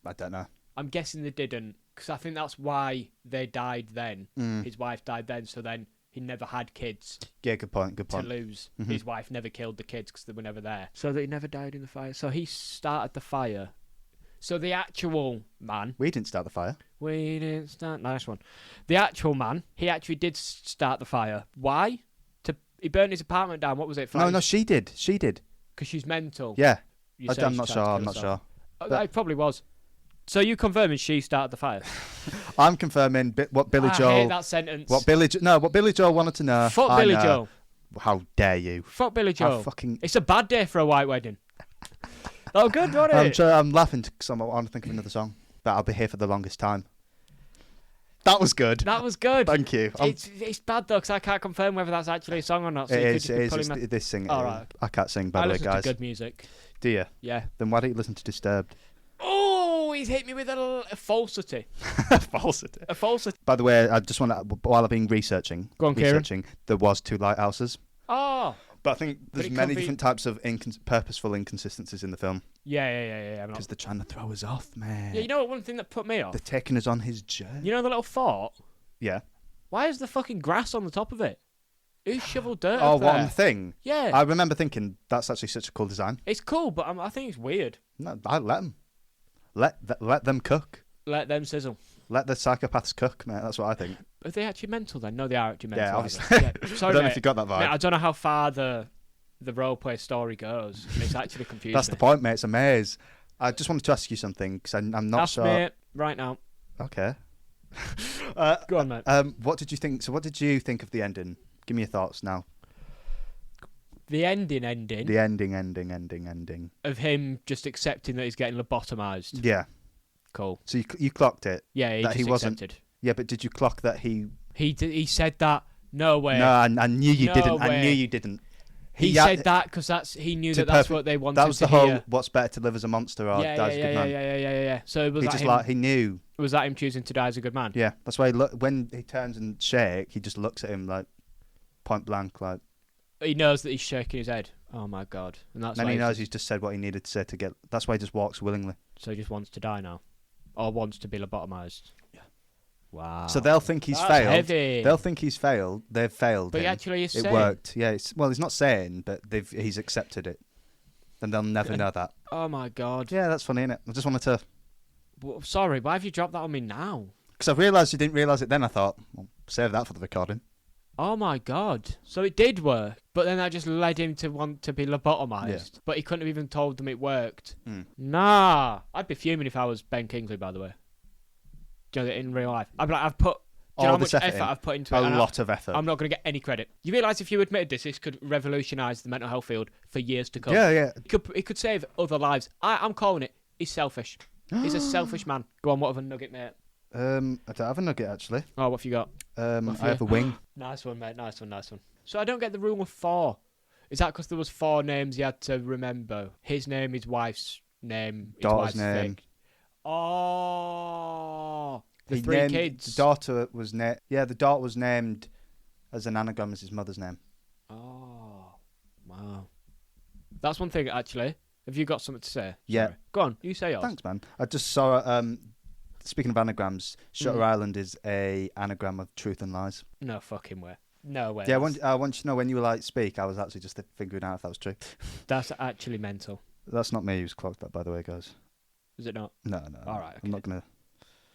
I don't know. I'm guessing they didn't, because I think that's why they died then. His wife died then, so then he never had kids Yeah, good point. Good to point. lose. His wife never killed the kids because they were never there. So that he never died in the fire. So he started the fire. So the actual man... We didn't start the fire. We didn't start... Nice one. The actual man, he actually did start the fire. Why? He burned his apartment down. What was it? No, she did. She did. Because she's mental. Yeah. You say I'm she not tried sure. to I'm kill not herself. sure. It probably was. So you confirming she started the fire? I'm confirming what Billy I Joel. hate that sentence. What Billy Joel wanted to know. Fuck I Billy know. Joel. How dare you? Fuck Billy Joel. Fucking... It's a bad day for a white wedding. Oh, good, wasn't it? I'm laughing because I want to think of another song. But I'll be here for the longest time. That was good. That was good. Thank you. It's bad though because I can't confirm whether that's actually a song or not. So It you is. could just be It's pulling this sing. All right. I can't sing, by I the way, listen guys. to good music. Do you? Yeah. Then why don't you listen to Disturbed? Oh, he's hit me with a falsity. Falsity. A falsity. By the way, I just want to, while I've been researching, Go on, Kieran. there was 2 lighthouses. Oh. But I think there's it many could be- different types of purposeful inconsistencies in the film. Yeah. I'm not- Because they're trying to throw us off, man. Yeah, you know what? One thing that put me off. They're taking us on his journey. You know the little fort? Yeah. Why is the fucking grass on the top of it? Who shoveled dirt Oh, up what there? on the thing? Yeah. I remember thinking that's actually such a cool design. It's cool, but I think it's weird. No, I let them. Let them cook. Let them sizzle. Let the psychopaths cook, mate. That's what I think. Are they actually mental then? No, they are actually mental. Yeah, aren't obviously. they? Yeah. Sorry, I don't know mate. if you got that vibe. Mate, I don't know how far the roleplay story goes. It's actually confusing. That's the point, mate. It's a maze. I just wanted to ask you something because I'm not Ask sure. me right now. Okay. Go on, mate. What did you think? So, what did you think of the ending? Give me your thoughts now. The ending The ending. of him just accepting that he's getting lobotomized. Yeah. Cool. So you clocked it. Yeah, he That just he wasn't- accepted. Yeah, but did you clock that he? He said that. No way. No, I knew you No didn't. I way. knew you didn't. He had- said that because he knew to that that's perfect- what they wanted That was to the whole. hear. What's better to live as a monster or die as a good man? Yeah. So was He that just him? he knew. Was that him choosing to die as a good man? Yeah, that's why when he turns and shake, he just looks at him like point blank, like. He knows that he's shaking his head. Oh my god! And that's Then why he knows he's just said what he needed to say to get. That's why he just walks willingly. So he just wants to die now, or wants to be lobotomized. Yeah. Wow. So they'll think he's That's failed. heavy. They'll think he's failed. They've failed. But him. he actually is It saying. worked. Yeah. He's not saying, but he's accepted it. Then they'll never know that. Oh my god. Yeah, that's funny, innit? I just wanted to. Sorry, why have you dropped that on me now? Because I realised you didn't realise it then. I thought, well, save that for the recording. Oh my god. So it did work, but then that just led him to want to be lobotomized. Yeah. But he couldn't have even told them it worked. Mm. Nah. I'd be fuming if I was Ben Kingsley, by the way. Do you know that in real life? I'd be like, I've put... Do you know how much effort I've put into it? A lot of effort. I'm not going to get any credit. You realise if you admitted this could revolutionise the mental health field for years to come. Yeah. It could save other lives. I'm calling it. He's selfish. He's a selfish man. Go on, what of a nugget, mate? I don't have a nugget, actually. Oh, what have you got? I have a wing. Nice one, mate. Nice one. So I don't get the rule of 4. Is that because there was 4 names you had to remember? His name, his wife's name, his Daughter's wife's name. thing. Oh, the He 3 named- kids. The daughter was the daughter was named as an anagram as his mother's name. Oh, wow. That's one thing, actually. Have you got something to say? Yeah. Sorry. Go on, you say yours. Thanks, man. I just saw. Speaking of anagrams, Shutter Island is a anagram of truth and lies. No fucking way. No way. Yeah, I want you to know when you were like speak, I was actually just figuring out if that was true. That's actually mental. That's not me who's clogged that, by the way, guys. Is it not? No. All right. Okay. I'm not gonna.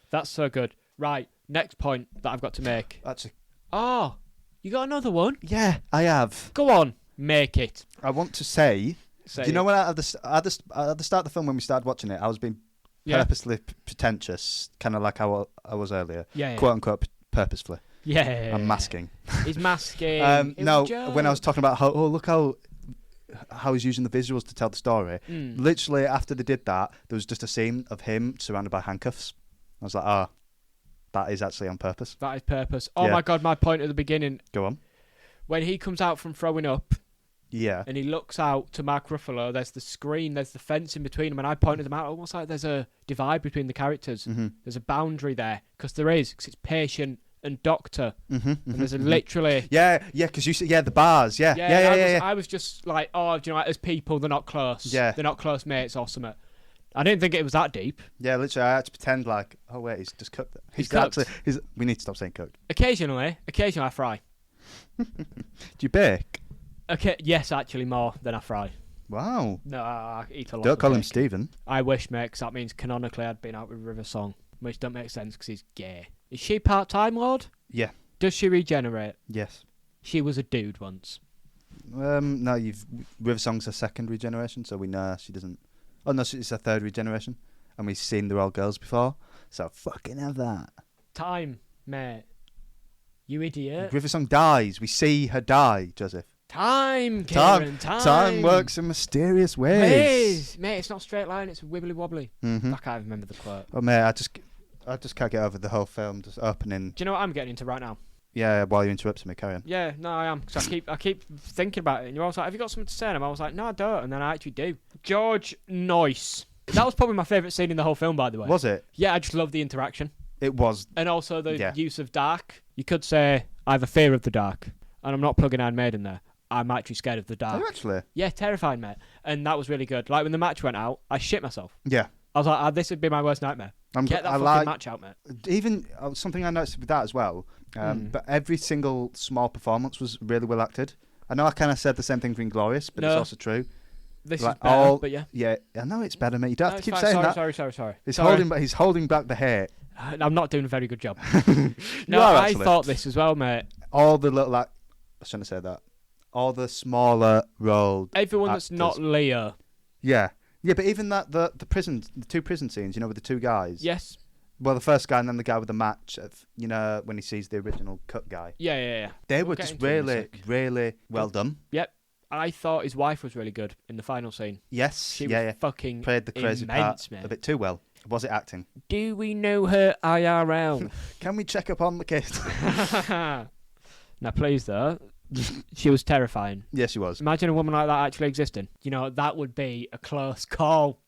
That's so good. Right. Next point that I've got to make. Actually, Oh, you got another one? yeah, I have. Go on, make it. I want to say. Say Do you know it. when at the start of the film when we started watching it, I was being purposely pretentious, kind of like how I was earlier, Yeah. quote unquote purposefully. Yeah. I'm masking. He's masking. It No, was a when I was joke. talking about look how he's using the visuals to tell the story. Literally after they did that, there was just a scene of him surrounded by handcuffs. I was like, that is actually on purpose. That is purpose. Oh Yeah. my god, my point at the beginning. Go on. When he comes out from throwing up Yeah. and he looks out to Mark Ruffalo, there's the screen, there's the fence in between them, and I pointed them out almost like there's a divide between the characters. Mm-hmm. There's a boundary there, because there is, because it's patient and doctor. Mm-hmm. And there's a literally... Yeah, because you see, the bars, yeah. I was just like, oh, do you know what, as people, they're not close. Yeah. They're not close mates or something. I didn't think it was that deep. Yeah, literally, I had to pretend like, oh wait, he's just cooked it. He's cooked. We need to stop saying cooked. Occasionally I fry. Do you bake? Okay, yes, actually more than I fry. Wow. No, I eat a lot. Don't of call him bacon. Stephen. I wish, mate, 'cause that means canonically I'd been out with River Song, which don't make sense because he's gay. Is she part-time, Lord? Yeah. Does she regenerate? Yes. She was a dude once. No, River Song's her second regeneration, so we know she doesn't. Oh no, it's her third regeneration, and we've seen they're all girls before, so fucking have that. Time, mate. You idiot. River Song dies. We see her die, Joseph. Time, Kieran, time. Time works in mysterious ways. Mate, it's not a straight line, it's wibbly wobbly. Mm-hmm. I can't remember the quote. Oh mate, I just can't get over the whole film just opening. Do you know what I'm getting into right now? Yeah, while you interrupted me, carry on. Yeah, no, I am. Because I keep thinking about it. And you're always like, have you got something to say? And I was like, no, I don't. And then I actually do. George Noyce. That was probably my favourite scene in the whole film, by the way. Was it? Yeah, I just love the interaction. It was. And also the use of dark. You could say, I have a fear of the dark. And I'm not plugging Iron Maiden there. I'm actually scared of the dark. Are you actually? Yeah, terrified, mate. And that was really good. Like, when the match went out, I shit myself. Yeah. I was like, this would be my worst nightmare. Get that fucking match out, mate. Even something I noticed with that as well, but every single small performance was really well acted. I know I kind of said the same thing for Inglorious, but it's also true. This like is better, but yeah. Yeah, I know it's better, mate. You don't have to keep fine. saying that. Sorry. He's holding back the hate. I'm not doing a very good job. No, I thought this as well, mate. All the little, I shouldn't have said that. All the smaller role. Everyone actors. that's not Leah. Yeah. Yeah, but even that, the two prison scenes, with the two guys. Yes. Well, the first guy and then the guy with the match, when he sees the original cut guy. Yeah. They were just really, really well done. Yep. I thought his wife was really good in the final scene. Yes. She was fucking played the crazy immense, part man. a bit too well. Was it acting? Do we know her IRL? Can we check up on the kid? Now, please, though. She was terrifying. Yes, she was. Imagine a woman like that actually existing. That would be a close call.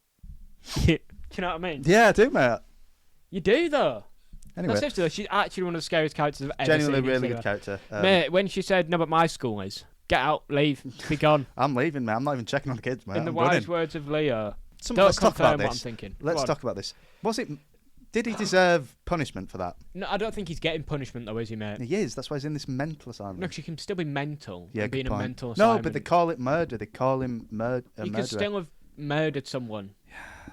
Do you know what I mean? Yeah, I do, mate. You do, though. Anyway. That's seriously, she's actually one of the scariest characters I've ever Genuinely seen. really good character. Mate, when she said, no, but my school is, get out, leave, be gone. I'm leaving, mate. I'm not even checking on the kids, mate. In the I'm wise running. words of Leah, Let's talk about what I'm this. thinking. Let's talk about this. Did he deserve punishment for that? No, I don't think he's getting punishment, though, is he, mate? He is. That's why he's in this mental asylum. No, 'cause you can still be mental. Yeah, and be in good a point. mental asylum. No, but they call it murder. They call him You murderer. could still have murdered someone.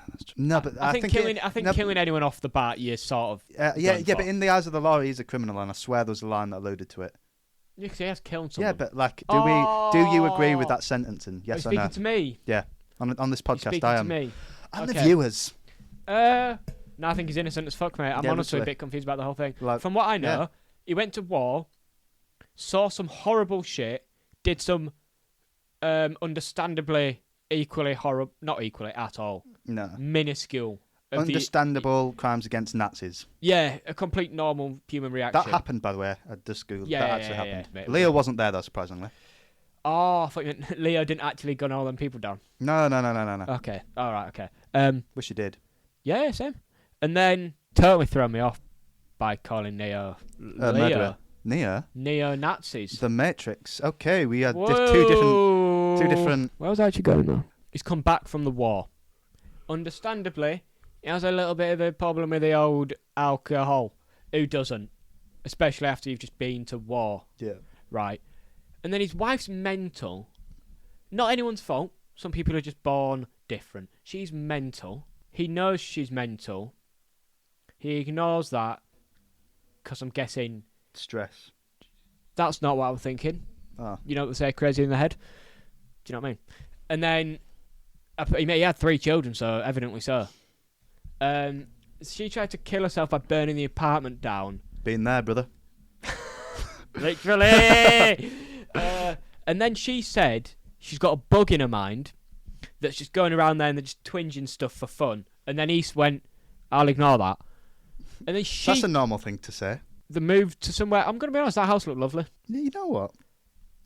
That's true. No, but I think killing anyone off the bat, you sort of. But in the eyes of the law, he's a criminal, and I swear there was a line that alluded to it. Yeah, 'cause he has killed someone. Yeah, but do you agree with that sentencing? Yes Are you or no? speaking to me? Yeah, on this You're podcast, speaking I to am. me. And the Okay. viewers. No, I think he's innocent as fuck, mate. I'm Yeah, honestly literally. a bit confused about the whole thing. Like, From what I know, yeah. he went to war, saw some horrible shit, did some understandably equally horrible, not equally at all, No. minuscule. Understandable crimes against Nazis. Yeah, a complete normal human reaction. That happened, by the way. I just googled. Yeah, that yeah, actually yeah, happened. yeah, mate. Leo wasn't there, though, surprisingly. Oh, I thought you meant Leo didn't actually gun all them people down. No. Okay, all right, okay. Wish he did. Yeah, same. And then totally thrown me off by calling Neo Murderer. neo-Nazis. The Matrix. Okay, we had two Whoa. different. Where was I actually going now? He's come back from the war. Understandably, he has a little bit of a problem with the old alcohol. Who doesn't? Especially after you've just been to war. Yeah. right? And then his wife's mental. Not anyone's fault. Some people are just born different. She's mental. He knows she's mental. He ignores that because I'm guessing... Stress. That's not what I'm thinking. Oh. You know what they say, crazy in the head? Do you know what I mean? And then he had 3 children, so evidently so. She tried to kill herself by burning the apartment down. Been there, brother. Literally! And then she said she's got a bug in her mind that's just going around there and they're just twinging stuff for fun. And then East went, I'll ignore that. And then That's a normal thing to say. The move to somewhere. I'm going to be honest, that house looked lovely. Yeah, you know what?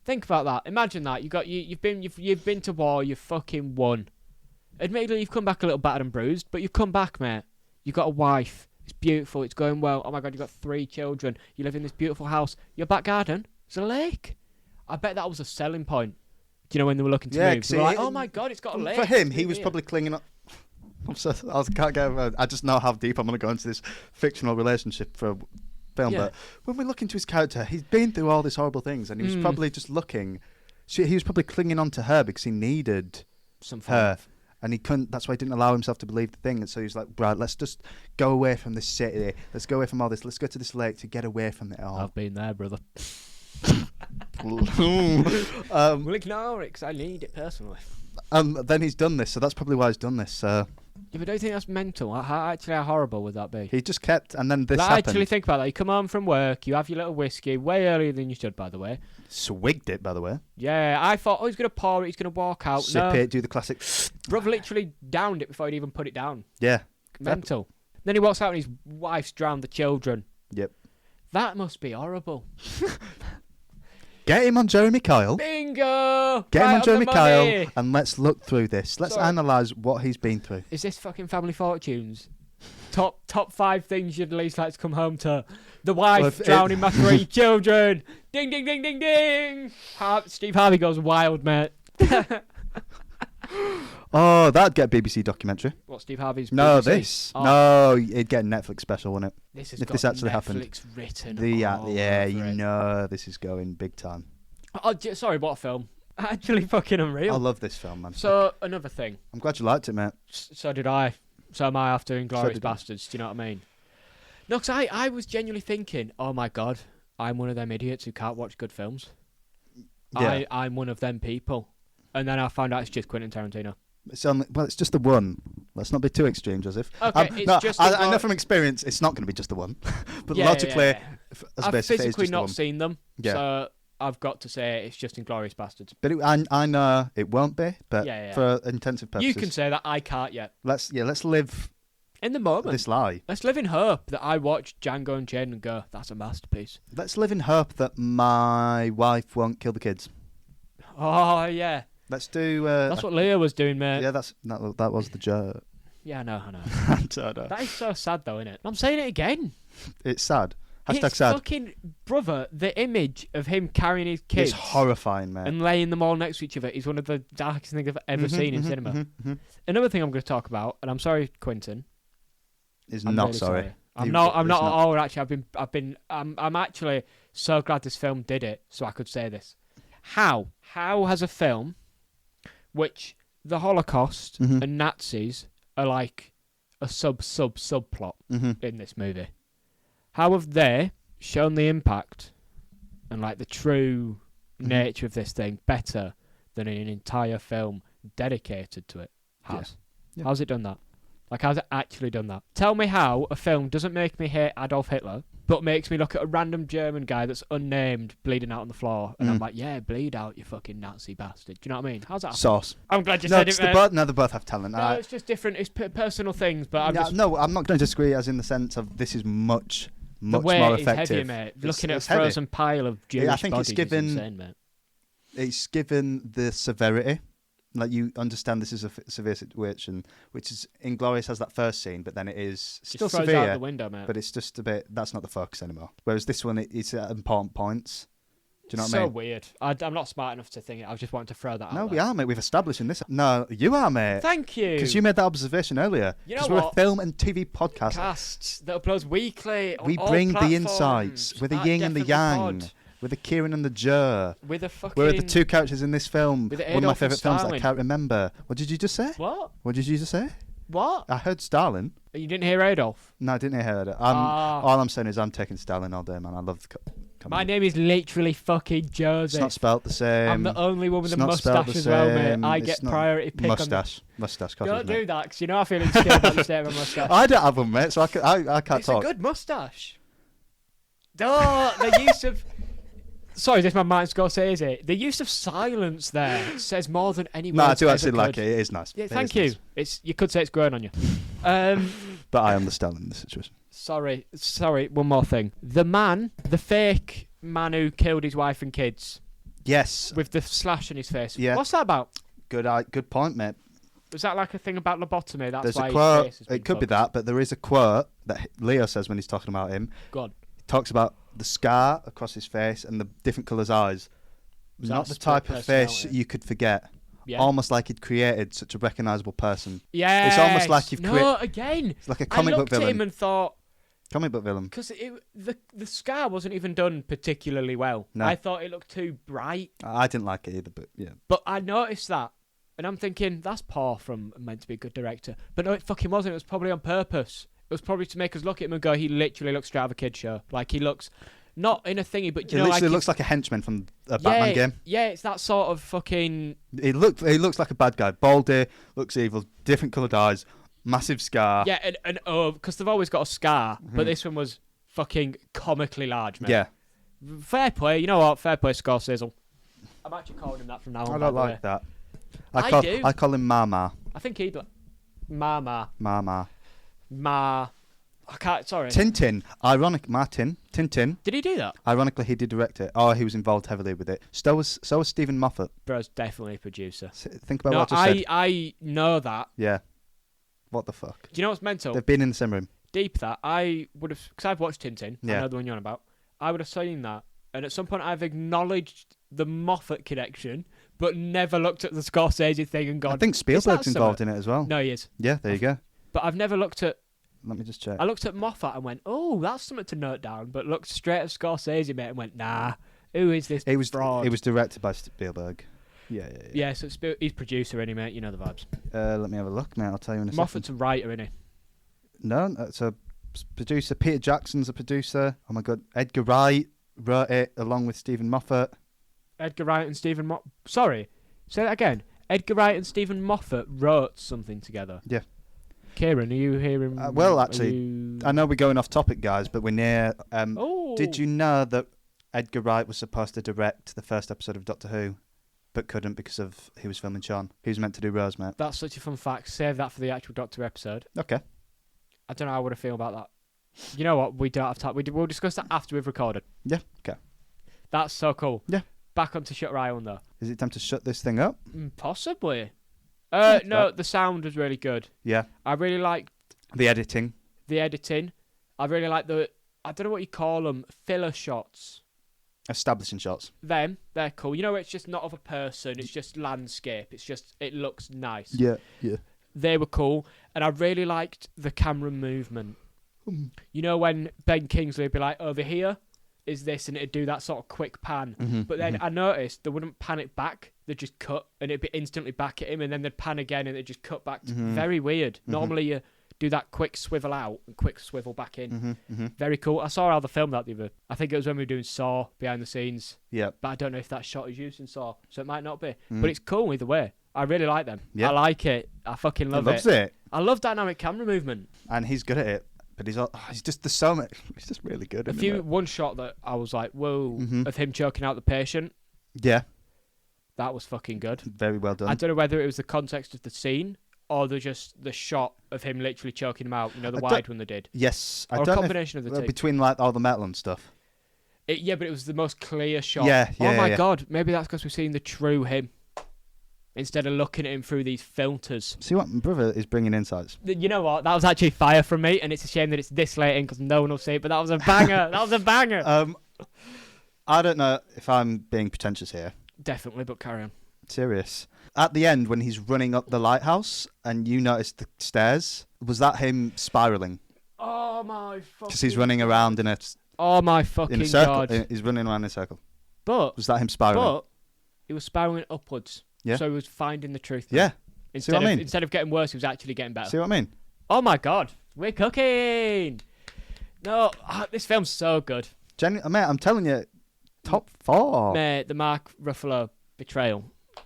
Think about that. Imagine that. You've been to war. You've fucking won. Admittedly, you've come back a little battered and bruised, but you've come back, mate. You've got a wife. It's beautiful. It's going well. Oh my god, you've got 3 children. You live in this beautiful house. Your back garden is a lake. I bet that was a selling point. Do you know when they were looking to move? They were like, oh my god, it's got a lake. For him, he was probably clinging up. I just know how deep I'm going to go into this fictional relationship for a film. Yeah. But when we look into his character, he's been through all these horrible things, and he was probably just looking. He was probably clinging on to her because he needed her, and he couldn't. That's why he didn't allow himself to believe the thing. And so he was like, "Right, let's just go away from this city. Let's go away from all this. Let's go to this lake to get away from it all." I've been there, brother. We'll ignore it because I need it personally. Then he's done this, so that's probably why he's done this. Yeah, but don't you think that's mental? How horrible would that be? He just kept, and then this happened. Actually, think about that. You come home from work, you have your little whiskey, way earlier than you should, by the way. Swigged it, by the way. Yeah, I thought, he's going to pour it, he's going to walk out. Sip it, do the classic. Bruv literally downed it before he'd even put it down. Yeah. Mental. Then he walks out and his wife's drowned the children. Yep. That must be horrible. Get him on Jeremy Kyle. Bingo! Get him on Jeremy Kyle, money. and let's look through this. Let's analyse what he's been through. Is this fucking Family Fortunes? Top 5 things you'd least like to come home to. The wife drowning my 3 children. Ding, ding, ding, ding, ding. Steve Harvey goes wild, mate. Oh, that'd get a BBC documentary. What, Steve Harvey's BBC? No, this. Oh. No, it'd get a Netflix special, wouldn't it? This has if got this actually Netflix happened. Written Yeah, you it. know this is going big time. Oh, sorry, what a film. Actually fucking unreal. I love this film, man. So, another thing. I'm glad you liked it, mate. So did I. So am I after Inglorious did Basterds, do you know what I mean? No, because I was genuinely thinking, oh my god, I'm one of them idiots who can't watch good films. Yeah. I'm one of them people. And then I found out it's just Quentin Tarantino. It's just the one. Let's not be too extreme, Joseph. Okay, I know from experience it's not going to be just the one. But logically, as I've physically not one. seen them, Yeah. so I've got to say it's just Inglorious Basterds. But I know it won't be, but for intensive purposes. You can say that, I can't yet. Let's live in the moment. This lie. Let's live in hope that I watch Django Unchained and go, that's a masterpiece. Let's live in hope that my wife won't kill the kids. Oh, yeah. Let's do... that's what Leah was doing, mate. Yeah, that was the joke. Yeah, I know. I know. That is so sad, though, isn't it? I'm saying it again. It's sad. # It's sad. fucking... Brother, the image of him carrying his kids... It's horrifying, man. And laying them all next to each other is one of the darkest things I've ever seen in cinema. Another thing I'm going to talk about, and I'm sorry, Quentin. I'm not really sorry. I'm not at all. Actually, I'm actually so glad this film did it, so I could say this. How has a film, which the Holocaust and Nazis are like a subplot in this movie, how have they shown the impact and like the true nature of this thing better than an entire film dedicated to it has? Yeah. How's it done that? Like, how's it actually done that? Tell me how a film doesn't make me hate Adolf Hitler, but makes me look at a random German guy that's unnamed bleeding out on the floor, and I'm like, yeah, bleed out, you fucking Nazi bastard. Do you know what I mean? How's that happen? Sauce. I'm glad you said it, mate. They both have talent. No, it's just different. It's personal things, but No, I'm not going to disagree as in the sense of this is much more effective. Heavier, mate. Looking at a frozen pile of Jewish bodies is insane, mate. It's given the severity. Like, you understand this is a severe situation, which is Inglorious has that first scene, but then it is still severe. Out the window, mate. But it's just a bit. That's not the focus anymore. Whereas this one, it's at important points. Do you know what I mean? So weird. I'm not smart enough to think it. I just wanted to throw that out. No, we are, mate. We've established in this. No, you are, mate. Thank you. Because you made that observation earlier. You know we're a film and TV podcast. That uploads weekly. We on bring all the platforms. insights. We're the yin and the yang. With the Kieran and the Jer. With a fucking... Where are the two characters in this film? With One of my Adolf and favourite films that I Stalin. can't remember. What did you just say? What? What did you just say? What? I heard Stalin. You didn't hear Adolf? No, I didn't hear it. Ah. All I'm saying is I'm taking Stalin all day, man. I love the My name is literally fucking Joseph. It's not spelt the same. I'm the only one with It's a not spelt mustache the as well, mate. same. I It's get not- priority pick Mustache. on Mustache. the... Don't isn't it? do that, because you know I feel insecure about the state of my mustache. I don't have one, mate, so I can't It's talk. a good mustache. Oh, the use of... Sorry, this is my Martin Scorsese. The use of silence there says more than any No, I words do ever actually like could. it. It is nice. Yeah, It thank is you. nice. You could say it's growing on you. But I am the Stalin in this situation. Sorry. One more thing. The fake man who killed his wife and kids Yes. with the slash in his face. Yeah. What's that about? Good point, mate. Was that like a thing about lobotomy? That's There's why a his quote. face has been It could be fucked? that, but there is a quote that Leo says when he's talking about him. Go on. He talks about the scar across his face and the different colours eyes. Was Not that the split type of face personality? you could forget. Yeah. Almost like he'd created such a recognisable person. Yeah. It's almost like you've No, again. It's like a comic I book looked at him villain. and thought, Comic book villain. because the scar wasn't even done particularly well. No. I thought it looked too bright, I didn't like it either, but yeah. but I noticed that, and I'm thinking that's poor from meant to be a good director. But no, it fucking wasn't. It was probably on purpose. It was probably to make us look at him and go, he literally looks straight out of a kid's show. Like he looks, not in a thingy, but It you know, literally like looks like a henchman from a Batman game. Yeah, it's that sort of fucking. He looks like a bad guy. Baldy, looks evil, different coloured eyes, massive scar. Yeah, and because they've always got a scar, but this one was fucking comically large, mate. Yeah. Fair play. You know what? Fair play, Scorsese. I'm actually calling him that from now on. I by don't the way. like that. I do. I call him Mama. I think he'd like Mama. I can't. Sorry. Tintin. Tintin. Did he do that? Ironically, he did direct it. Oh, he was involved heavily with it. So was Stephen Moffat. Bro's definitely a producer. Think about No, what I just said. I know that. Yeah. What the fuck? Do you know what's mental? They've been in the same room. Deep that I would have, because I've watched Tintin. Yeah. I know the one you're on about. I would have seen that, and at some point I've acknowledged the Moffat connection, but never looked at the Scorsese thing and gone. I think Spielberg's involved in it as well. No, he is. Yeah, there you go. But I've never looked at. Let me just check. I looked at Moffat and went, "Oh, that's something to note down." But looked straight at Scorsese, mate, and went, "Nah, who is this It was fraud?" It was directed by Spielberg. Yeah. Yeah, so he's producer, innit, mate? You know the vibes. Let me have a look, mate. I'll tell you in a Moffat's second. a writer, innit? No, it's a producer. Peter Jackson's a producer. Oh my god, Edgar Wright wrote it along with Stephen Moffat. Edgar Wright and Stephen Moffat. Sorry, say that again. Edgar Wright and Stephen Moffat wrote something together. Yeah. Kieran, are you hearing? Well, actually, I know we're going off topic, guys, but we're near. Oh. Did you know that Edgar Wright was supposed to direct the first episode of Doctor Who, but couldn't because of he was filming Sean? He was meant to do Rose, mate. That's such a fun fact. Save that for the actual Doctor episode. Okay. I don't know how I would feel about that. You know what? We don't have time. We'll discuss that after we've recorded. Yeah. Okay. That's so cool. Yeah. Back onto Shutter Island, though. Is it time to shut this thing up? Possibly. Yeah, no, right. the sound was really good. Yeah. I really liked The editing. the editing. I really like I don't know what you call them, filler shots. Establishing shots. They're cool. You know, it's just not of a person. It's just landscape. It looks nice. Yeah. They were cool. And I really liked the camera movement. You know, when Ben Kingsley would be like, over here is this, and it'd do that sort of quick pan. But then I noticed they wouldn't pan it back. They'd just cut, and it'd be instantly back at him, and then they'd pan again, and it'd just cut back. Very weird. Normally you do that quick swivel out and quick swivel back in. Very cool. I saw how they filmed that the other. I think it was when we were doing Saw behind the scenes. Yeah. But I don't know if that shot is used in Saw, so it might not be. But it's cool either way. I really like them. Yeah. I like it. I fucking love He loves it. I love dynamic camera movement. And he's good at it. But he's just there's so much. He's just really good. One shot that I was like, whoa, Mhm. of him choking out the patient. Yeah. That was fucking good. Very well done. I don't know whether it was the context of the scene or just the shot of him literally choking him out. You know, the wide one they did. Yes, I Or a don't know combination of the two. between like all the metal and stuff. Yeah, but it was the most clear shot. Yeah, Oh my yeah. god, maybe that's because we've seen the true him instead of looking at him through these filters. See what my brother is bringing insights. You know what? That was actually fire from me, and it's a shame that it's this late in because no one will see it. But that was a banger. That was a banger. I don't know if I'm being pretentious here. Definitely, but carry on. Serious. At the end, when he's running up the lighthouse and you notice the stairs, was that him spiraling? Oh my fucking. Because he's running around in a Oh my in fucking a circle. god. He's running around in a circle. But Was that him spiraling? But he was spiraling upwards. Yeah. So he was finding the truth. Yeah. Instead of getting worse, he was actually getting better. See what I mean? Oh my god, we're cooking! No, this film's so good. Mate, I'm telling you, top 4. Mate, the Mark Ruffalo betrayal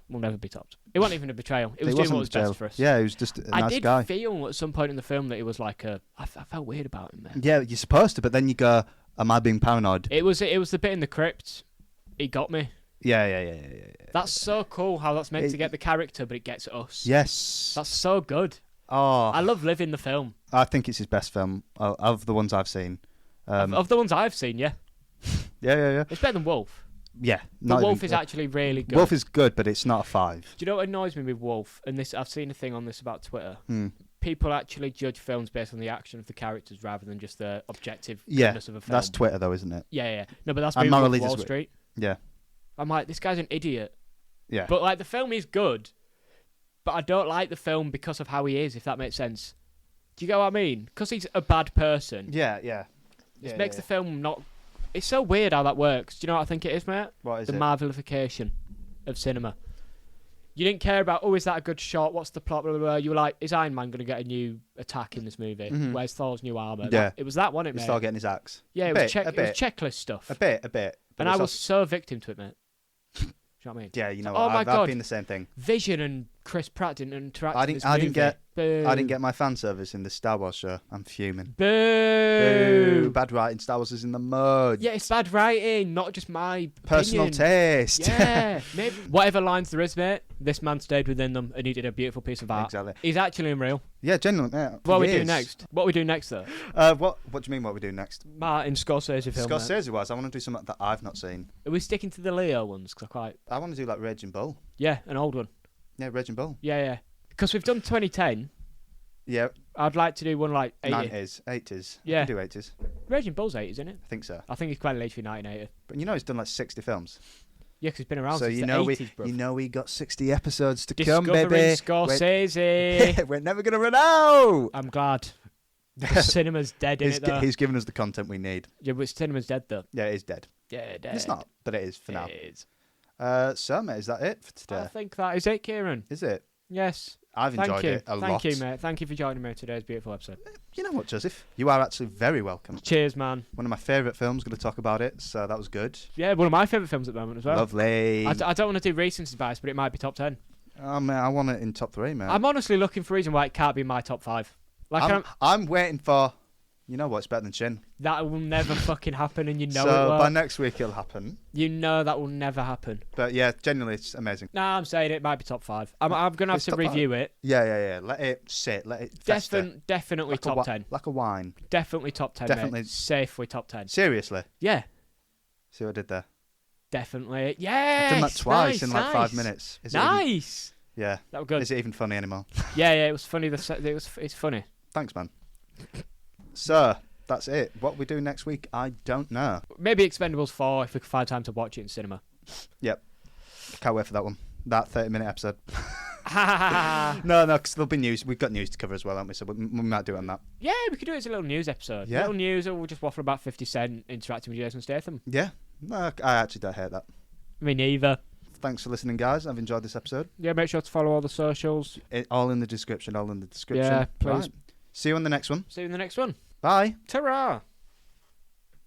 will never be topped. It wasn't even a betrayal. It was doing what was best for us. Yeah, he was just a nice guy. I did feel at some point in the film that he was like I felt weird about him, man. Yeah, you're supposed to, but then you go, am I being paranoid? It was the bit in the crypt. He got me. Yeah. That's so cool how that's meant to get the character, but it gets us. Yes. That's so good. Oh, I love living the film. I think it's his best film of the ones I've seen. Of the ones I've seen, yeah. Yeah. It's better than Wolf. Yeah. But Wolf is actually really good. Wolf is good, but it's not a 5. Do you know what annoys me with Wolf? And this, I've seen a thing on this about Twitter. People actually judge films based on the action of the characters rather than just the objective goodness of a film. That's Twitter, though, isn't it? Yeah. No, but that's I'm me not with really Wall just- Street. Yeah. I'm like, this guy's an idiot. Yeah. But like, the film is good, but I don't like the film because of how he is, if that makes sense. Do you get what I mean? Because he's a bad person. Yeah. It makes the film not... It's so weird how that works. Do you know what I think it is, mate? What is the it? Marvelification of cinema. You didn't care about, is that a good shot? What's the plot? Blah, blah, blah. You were like, is Iron Man going to get a new attack in this movie? Where's Thor's new armour? Yeah. It was that, wasn't it, mate? He's still getting his axe. Yeah, it was checklist stuff. A bit. And I was so victim to it, mate. Do you know what I mean? Yeah, you know Oh what? my I've God. been the same thing. Vision and Chris Pratt didn't interact I with didn't- this I movie. didn't get- Boo. I didn't get my fan service in the Star Wars show. I'm fuming. Boo. Bad writing. Star Wars is in the mud. Yeah, it's bad writing, not just my Personal opinion. taste. Yeah, maybe. Whatever lines there is, mate, this man stayed within them and he did a beautiful piece of art. Exactly. He's actually unreal. Yeah, genuinely. Yeah, What are we he doing is. next? What are we doing next, though? What do you mean? What we do next? Martin Scorsese film. mate. Scorsese wise, I want to do something that I've not seen. Are we sticking to the Leo ones? Cause I want to do like Raging Bull. Yeah, an old one. Yeah, Raging Bull. Yeah. Because we've done 2010. Yeah, I'd like to do one like 80. 90s, 80s. Yeah. We can do 80s. Raging Bull's 80s, isn't it? I think so. I think he's quite late for 1980. But you know he's done like 60 films. Yeah, because he's been around So since you the know 80s, bro. we got 60 episodes to Discovering come, baby. Scorsese. We're never gonna run out. I'm glad. The cinema's dead in it, though. He's given us the content we need. Yeah, but cinema's dead, though. Yeah, it is dead. Yeah, dead. It's not, but it is for now. It is. So, mate, is that it for I today? think that is it, Kieran. Is it? Yes. I've enjoyed it a lot. Thank you, mate. Thank you for joining me on today's beautiful episode. You know what, Joseph? You are actually very welcome. Cheers, man. One of my favourite films, going to talk about it, so that was good. Yeah, one of my favourite films at the moment as well. Lovely. I don't want to do recency bias, but it might be top 10. Oh, man, I want it in top 3, man. I'm honestly looking for a reason why it can't be in my top 5. Like, I'm waiting for... You know what? It's better than Chin. that will never fucking happen, and you know so it will. by next week it'll happen. You know that will never happen. But yeah, genuinely, it's amazing. Nah, I'm saying it might be top 5. I'm going to have It's to top review it. Yeah. Let it sit. Let it fester. Definitely Like top 10. Like a wine. Definitely top 10, Definitely. mate. Safely top 10. Seriously. Yeah, See what I did there? definitely. Yeah. I've done that twice in like nice. 5 minutes. Is it Nice. even, yeah. That was good. Is it even funny anymore? Yeah, it was funny. It's funny. Thanks, man. So, that's it. What we do next week, I don't know. Maybe Expendables 4 if we can find time to watch it in cinema. Yep. Can't wait for that one. That 30-minute episode. Yeah, No, because there'll be news. We've got news to cover as well, haven't we? So we might do it on that. we could do it as a little news episode. Yeah. Little news, or we'll just waffle about 50 Cent interacting with Jason Statham. Yeah. No, I actually don't hate that. Me neither. Thanks for listening, guys. I've enjoyed this episode. Yeah, make sure to follow all the socials. All in the description. Yeah, please. Right. See you on the next one. See you in the next one. Bye. Ta-ra!